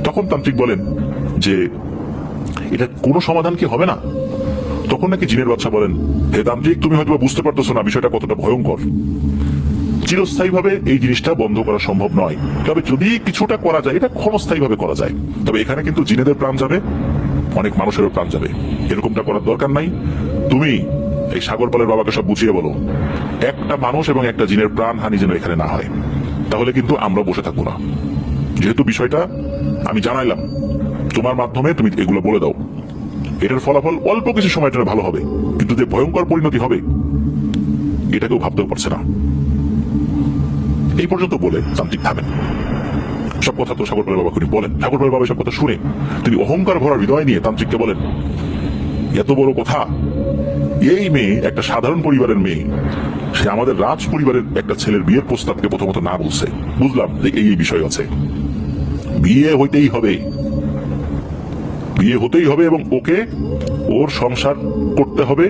তখন তান্ত্রিক বলেন যে এটা কোনো সমাধান কি হবে না? তখন নাকি জিনের বাদশা বলেন, হে তান্ত্রিক, তুমি হয়তো বুঝতে পারতেছো না বিষয়টা কতটা ভয়ঙ্কর। চিরস্থায়ীভাবে এই জিনিসটা বন্ধ করা সম্ভব নয়, তবে যদি কিছুটা করা যায় এটা ক্ষণস্থায়ীভাবে করা যায়। তবে এখানে কিন্তু জিনেদের প্রাণ যাবে, অনেক মানুষেরও প্রাণ যাবে, এরকমটা করার দরকার নাই। তুমি এই সাগরপালের বাবাকে সব বুঝিয়ে বলো, একটা মানুষ এবং একটা জিনের প্রাণ হানি যেন এখানে না হয়। তাহলে কিন্তু আমরা বসে থাকবো না। যেহেতু বিষয়টা আমি জানাইলাম, তোমার মাধ্যমে তুমি এগুলো বলে দাও। এটার ফলাফল অল্প কিছু সময়ের জন্য ভালো হবে, কিন্তু যে ভয়ঙ্কর পরিণতি হবে এটা কেউ ভাবতেও পারছে না। এই পর্যন্ত বলে তান্ত্রিক থামেন। সব কথা তো সাগরপালের বাবা খুনি বলেন। সাগরপালের বাবা সব কথা শুনে তিনি অহংকার ভরা হৃদয় নিয়ে তান্ত্রিককে বলেন, এত বড় কথা! এই মেয়ে একটা সাধারণ পরিবারের মেয়ে, সে আমাদের রাজ পরিবারের একটা ছেলের বিয়ের প্রস্তাবকে প্রথমত না বলছে। বুঝলাম যে এই বিষয় আছে, বিয়ে হইতেই হবে, বিয়ে হতেই হবে এবং ওকে ওর সংসার করতে হবে,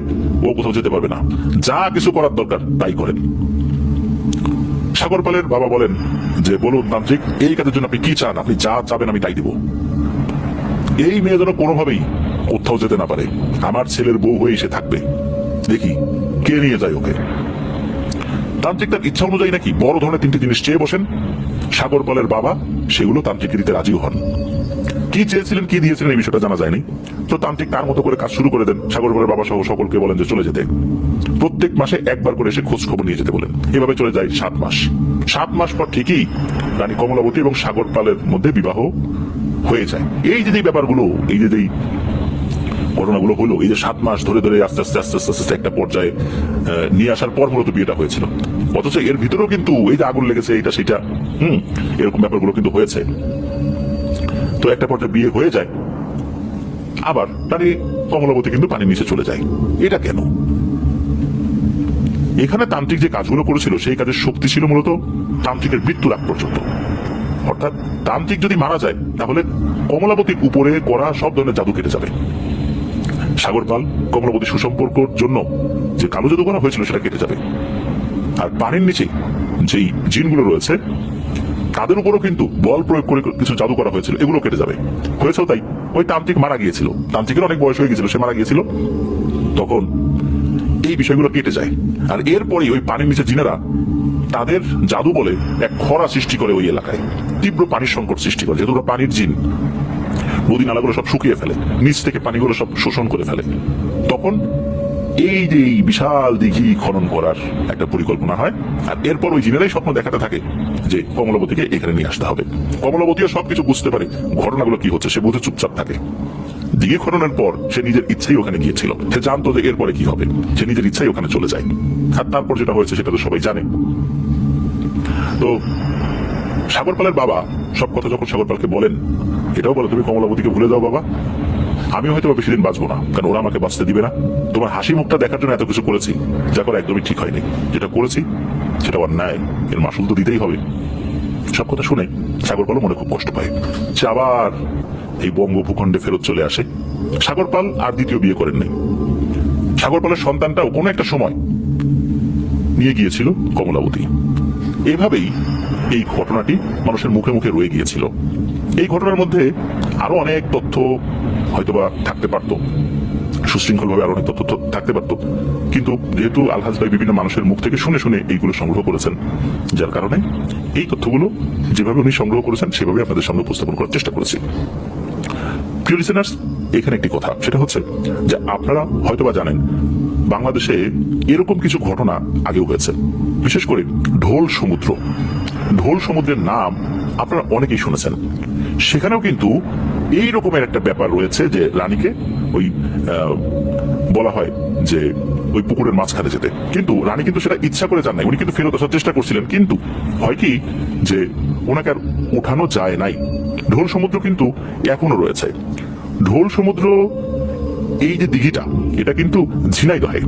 ও কোথাও যেতে পারবে না। যা কিছু করার দরকার তাই করেন। সাগরপালের বাবা বলেন যে, বলুন তান্ত্রিক, এই কাজের জন্য আপনি কি চান? আপনি যা চাবেন আমি তাই দিব। এই মেয়ে যেন কোনোভাবেই কোথাও যেতে না পারে, আমার ছেলের বউ হয়ে এসে থাকবে, দেখি কে নিয়ে যায় ওকে। তান্ত্রিক তার ইচ্ছা অনুযায়ী নাকি বড় ধরনের 3টি জিনিস চেয়ে বসেন। সাগরপালের বাবা সেগুলো তান্ত্রিক দিতে রাজিও হন। কি চেয়েছিলেন, কি দিয়েছিলেন এই বিষয়টা জানা যায়নি। তো তান্ত্রিক তার মতো করে কাজ শুরু করে দেন। সাগরপালের বাবা সহ সকলকে বলেন যে চলে যেতে, প্রত্যেক মাসে একবার করে এসে খোঁজ খবর নিয়ে যেতে বলেন। এভাবে চলে যায় 7 মাস। 7 মাস পর ঠিকই রানী কমলাবতী এবং সাগরপালের মধ্যে বিবাহ হয়ে যায়। এই যে ব্যাপারগুলো, এই যে ঘটনাগুলো হলো, এই যে 7 মাস ধরে ধরে আস্তে আস্তে আস্তে আস্তে আস্তে একটা পর্যায়ে নিয়ে আসার পর মূলত বিয়েটা হয়েছিল। অথচ এর ভিতরেও কিন্তু এই যে আগুন লেগেছে, এটা সেটা এরকম ব্যাপারগুলো কিন্তু হয়েছে। তো একটা পর্যায়ে বিয়ে হয়ে যায়, আবার রানী কমলাবতী কিন্তু পানির নিচে চলে যায়। এটা কেন? এখানে তান্ত্রিক যে কাজগুলো করেছিল সেই কাজের শক্তি ছিল মূলত তান্ত্রিকের মৃত্যুর আগ পর্যন্ত। অর্থাৎ তান্ত্রিক যদি মারা যায় তাহলে কমলাবতীর উপরে করা সব ধরনের জাদু কেটে যাবে। সাগরপাল কমলাবতী সুসম্পর্কর জন্য যে কালো জাদু করা হয়েছিল সেটা কেটে যাবে। আর পানির নিচে যেই জিনগুলো রয়েছে তাদের উপরও কিন্তু বল প্রয়োগ করে কিছু জাদু করা হয়েছিল, এগুলো কেটে যাবে। হয়েছেও তাই। ওই তান্ত্রিক মারা গিয়েছিল, তান্ত্রিকের অনেক বয়স হয়ে গিয়েছিল, সে মারা গিয়েছিল, তখন এই বিষয়গুলো কেটে যায়। আর এরপরই ওই পানির নিচে জিনেরা তাদের জাদু বলে এক খরা সৃষ্টি করে ওই এলাকায়, তীব্র পানির সংকট সৃষ্টি করে। যেহেতু পানির জিন, নদী নালাগুলো সব শুকিয়ে ফেলে, নিচ থেকে পানিগুলো সব শোষণ করে ফেলে। তখন এই যে বিশাল দিঘি খনন করার একটা পরিকল্পনা হয়। আর এরপর ওই জিনেরাই স্বপ্ন দেখাতে থাকে যে কমলাবতীকে এখানে নিয়ে আসতে হবে। কমলাবতীও সবকিছু বুঝতে পারে, ঘটনাগুলো কি হচ্ছে, সে বুঝে চুপচাপ থাকে। দিঘি খননের পর সে নিজের ইচ্ছাই ওখানে গিয়েছিল, সে জানতো যে এরপরে কি হবে, সে নিজের ইচ্ছাই ওখানে চলে যায়। আর তারপর যেটা হয়েছে সেটা তো সবাই জানে। তো সাগরপালের বাবা সব কথা যখন সাগরপালকে বলেন, এটাও বলে, তুমি কমলাবতীকে ভুলে যাও বাবা, আমি হয়তো বেশি দিন বাঁচবো না, কারণ ওরা আমাকে বাঁচতে দিবে না। তোমার হাসি মুখটা দেখার জন্য এত কিছু করেছি, যা করে একদমই ঠিক হয়নি। যেটা করেছি সেটা অন্যায়, এর মাসুল তো দিতেই হবে। সব কথা শুনে সাগরপালও মনে খুব কষ্ট পায়। সে আবার এই বঙ্গ ভূখণ্ডে ফেরত চলে আসে। সাগরপাল আর দ্বিতীয় বিয়ে করেন নাই। সাগরপালের সন্তানটাও কোনো একটা সময় নিয়ে গিয়েছিল কমলাবতী। এভাবেই এই ঘটনাটি মানুষের মুখে মুখে রয়ে গিয়েছিল। এই ঘটনার মধ্যে আরো অনেক তথ্য হয়তোবা থাকতে পারত, সুশৃঙ্খল ভাবে আরো অনেক তথ্য থাকতে পারত, কিন্তু যেহেতু আলহাজ ভাই বিভিন্ন মানুষের মুখ থেকে শুনে শুনে এইগুলো সংগ্রহ করেছেন, যার কারণে এই তথ্যগুলো যেভাবে উনি সংগ্রহ করেছেন সেভাবে আপনাদের সামনে উপস্থাপন করার চেষ্টা করেছি। প্রিয় লিসেনার্স, এখানে একটি কথা, সেটা হচ্ছে যে আপনারা হয়তোবা জানেন বাংলাদেশে এরকম কিছু ঘটনা আগেও হয়েছে। বিশেষ করে ঢোল সমুদ্র, ঢোল সমুদ্রের নাম আপনারা অনেকেই শুনেছেন। সেখানেও কিন্তু এই রকমের একটা ব্যাপার রয়েছে যে রানীকে ওই বলা হয় যে ওই পুকুরের মাঝখানে যেতে, কিন্তু রানী কিন্তু সেটা ইচ্ছা করে যান নাই, উনি কিন্তু ফেরত আসার চেষ্টা করছিলেন, কিন্তু হয় কি যে ওনাকে আর ওঠানো যায় নাই। ঢোল সমুদ্র কিন্তু এখনো রয়েছে। ঢোল সমুদ্র এই যে দিঘিটা, এটা কিন্তু ঝিনাইদহে।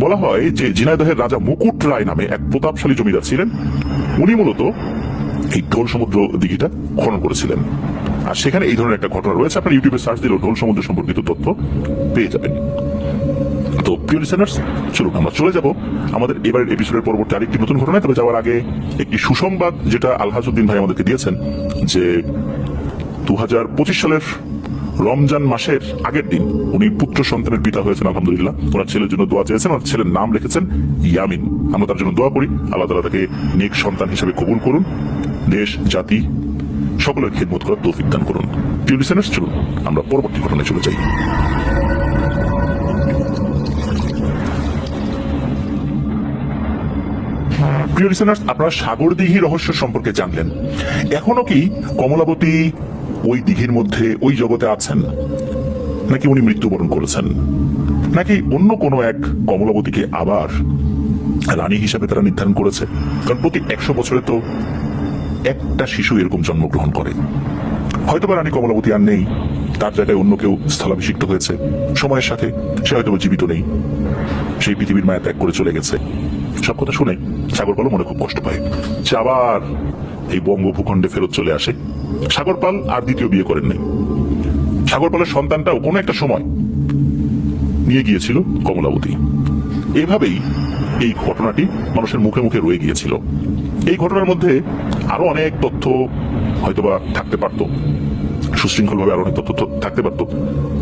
বলা হয় যে ঝিনাইদহের রাজা মুকুট রায় নামে এক প্রতাপশালী জমিদার ছিলেন, উনি মূলত এই ঢোল সমুদ্র দিঘিটা খনন করেছিলেন। আর সেখানে এই ধরনের একটা ঘটনা রয়েছে, আপনার ইউটিউবে সার্চ দিলেও ঢোল সমুদ্র সম্পর্কিত তথ্য পেয়ে যাবেন। তো প্রিয় লিসেনার্স, চলুন আমরা চলে যাব আমাদের এবারের এপিসোডের পরবর্তী আরেকটি নতুন ঘটনায়। তবে যাওয়ার আগে একটি সুসংবাদ যেটা আলহাজউদ্দিন ভাই আমাদেরকে দিয়েছেন, যে 2025 সালের রমজান মাসের আগের দিন উনি পুত্র সন্তানের পিতা হয়েছেন আলহামদুলিল্লাহ। ওনার ছেলের জন্য দোয়া চেয়েছেন, ওনার ছেলের নাম রেখেছেন ইয়ামিন। আমরা তার জন্য দোয়া করি, আল্লাহ তাআলা তাকে নেক সন্তান হিসেবে কবুল করুন, দেশ জাতি সকলের খেদমত করার তৌফিক দান করুন। প্রিয় লিসেনার্স, চলুন আমরা পরবর্তী ঘটনায় চলে যাই। প্রিয় লিসেনার্স, আপনারা সাগরদিঘি রহস্য সম্পর্কে জানলেন। এখনো কি কমলাবতী ওই দিঘির মধ্যে ওই জগতে আছেন, নাকি উনি মৃত্যুবরণ করেছেন, নাকি অন্য কোনো এক কমলাবতীকে আবার রানী হিসাবে তারা নির্ধারণ করেছে? কারণ প্রতি 100 বছরে তো একটা শিশু এরকম জন্মগ্রহণ করে। হয়তোবা রানী কমলাবতী আর নেই, তার জায়গায় অন্য কেউ স্থলাভিষিক্ত হয়েছে। সময়ের সাথে সে হয়তো জীবিত নেই, সেই পৃথিবীর মায়া ত্যাগ করে চলে গেছে। সব কথা শুনে সাগরপালও মনে খুব কষ্ট পায়, সে আবার এই বঙ্গ ভূখণ্ডে ফেরত চলে আসে। সাগরপাল আর দ্বিতীয় বিয়ে করেন নাই। সাগরপালের সন্তানটাও কোনো একটা সময় নিয়ে গিয়েছিল কমলাবতী। এভাবেই এই ঘটনাটি মানুষের মুখে মুখে রয়ে গিয়েছিল। এই ঘটনার মধ্যে আরো অনেক তথ্য হয়তোবা থাকতে পারত, সুশৃঙ্খল ভাবে আরো অনেক তথ্য থাকতে পারত,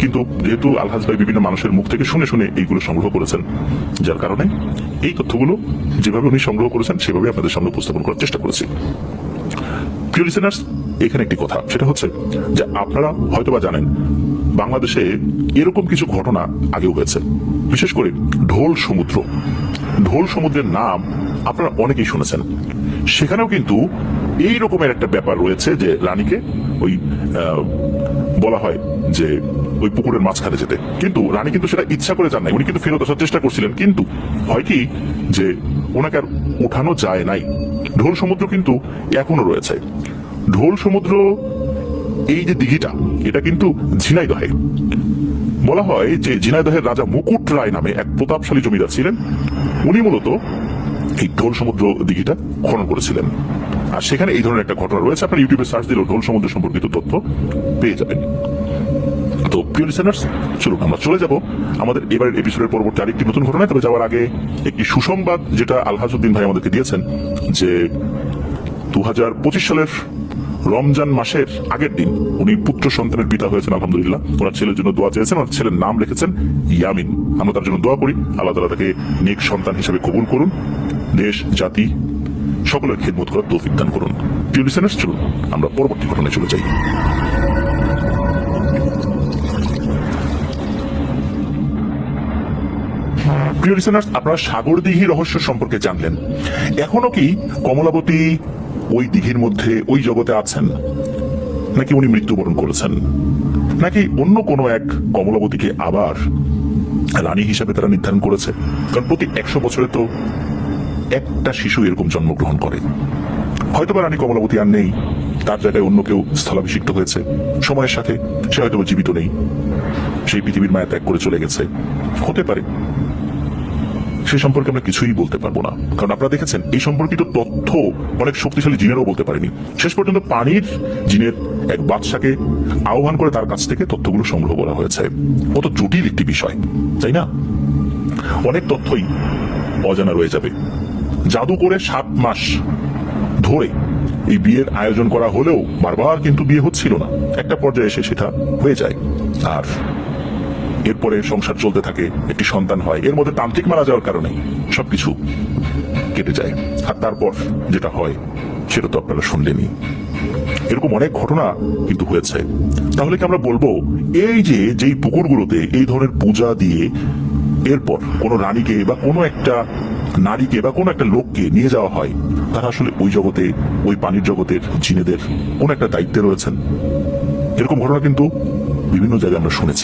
কিন্তু যেহেতু আলহাজ ভাই বিভিন্ন মানুষের মুখ থেকে শুনে শুনে এইগুলো সংগ্রহ করেছেন, যার কারণে এই তথ্যগুলো যেভাবে উনি সংগ্রহ করেছেন সেভাবে আপনাদের সামনে উপস্থাপন করার চেষ্টা করেছি। প্রিয় লিসেনার্স, এখানে একটি কথা, সেটা হচ্ছে যে আপনারা হয়তোবা জানেন বাংলাদেশে এরকম কিছু ঘটনা আগেও হয়েছে, বিশেষ করে ঢোল সমুদ্র। ঢোল সমুদ্রের নাম আপনারা অনেকেই শুনেছেন। সেখানেও কিন্তু এই রকমের একটা ব্যাপার রয়েছে যে রানীকে ওই বলা হয় যে ওই পুকুরের মাঝখানে যেতে, কিন্তু রানী কিন্তু সেটা ইচ্ছা করে যান নাই, উনি কিন্তু ফেরত আসার চেষ্টা করছিলেন, কিন্তু হয় কি যে ওনাকে আর উঠানো যায় নাই। ঢোল সমুদ্র কিন্তু এখনো রয়েছে। ঢোল সমুদ্র এই যে দিঘিটা, এটা কিন্তু ঝিনাইদহে। বলা হয় যে ঝিনাইদহের রাজা মুকুট রায় নামে এক প্রতাপশালী জমিদার ছিলেন, উনি মূলত এই ঢোল সমুদ্র দিঘিটা খনন করেছিলেন। আর সেখানে এই ধরনের একটা ঘটনা রয়েছে, আপনার ইউটিউবে সার্চ দিলেও ঢোল সমুদ্র সম্পর্কিত তথ্য পেয়ে যাবেন। তো প্রিয় লিসেনার্স, চলুন আমরা চলে যাব আমাদের এবারের এপিসোডের পরবর্তী আরেকটি নতুন ঘটনায়। তবে যাওয়ার আগে একটি সুসংবাদ যেটা আলহাজউদ্দিন ভাই আমাদেরকে দিয়েছেন, যে 2025 সালের রমজান মাসের আগের দিন উনি পুত্র সন্তানের পিতা হয়েছেন আলহামদুলিল্লাহ। ওনার ছেলের জন্য দোয়া চেয়েছেন, ওনার ছেলের নাম রেখেছেন ইয়ামিন। আমরা তার জন্য দোয়া করি, আল্লাহ তাআলা তাকে নেক সন্তান হিসেবে কবুল করুন, দেশ জাতি সকলের খেদমত করার তৌফিক দান করুন। প্রিয় লিসেনার্স, চলুন আমরা পরবর্তী ঘটনায় চলে যাই। প্রিয় লিসেনার্স, আপনারা সাগরদিঘি রহস্য সম্পর্কে জানলেন। এখনো কি কমলাবতী ওই দিঘির মধ্যে ওই জগতে আছেন, নাকি উনি মৃত্যুবরণ করেছেন, নাকি অন্য কোনো এক কমলাবতীকে আবার রানী হিসাবে তারা নির্ধারণ করেছে? কারণ প্রতি 100 বছরে তো একটা শিশু এরকম জন্মগ্রহণ করে। হয়তোবা রানী কমলাবতী আর নেই, তার জায়গায় অন্য কেউ স্থলাভিষিক্ত হয়েছে। সময়ের সাথে সে হয়তো জীবিত নেই, সেই পৃথিবীর মায়া ত্যাগ করে চলে গেছে। হতে পারে, সে সম্পর্কে আমরা কিছুই বলতে পারবো না, কারণ আপনারা দেখেছেন এই সম্পর্কিত তথ্য অনেক শক্তিশালী জিনেরও বলতে পারেনি। শেষ পর্যন্ত পানির জিনের এক বাদশাকে আহ্বান করে তার কাছ থেকে তথ্যগুলো সংগ্রহ করা হয়েছে। কত জটিল একটি বিষয়, তাই না? অনেক তথ্যই অজানা রয়ে যাবে। জাদু করে 7 মাস ধরে এই বিয়ের আয়োজন করা হলেও বারবার কিন্তু বিয়ে হচ্ছিল না। একটা পর্যায়ে এসে সেটা হয়ে যায়, আর এরপরে সংসার চলতে থাকে, একটি সন্তান হয়। এর মধ্যে তান্ত্রিক মারা যাওয়ার কারণে সবকিছু কেটে যায়, আর তারপর যেটা হয় সেটা তো আপনারা শুনলেনই। এরকম অনেক ঘটনা কিন্তু হয়েছে। তাহলে কি আমরা বলবো এই যে যেই পুকুরগুলোতে এই ধরনের পূজা দিয়ে এরপর কোনো রানীকে বা কোনো একটা নারীকে বা কোনো একটা লোককে নিয়ে যাওয়া হয়, তারা আসলে ওই জগতে, ওই পানির জগতের জিনেদের কোন একটা দায়িত্বে রয়েছেন? এরকম ঘটনা কিন্তু বিভিন্ন জায়গায় আমরা শুনেছি।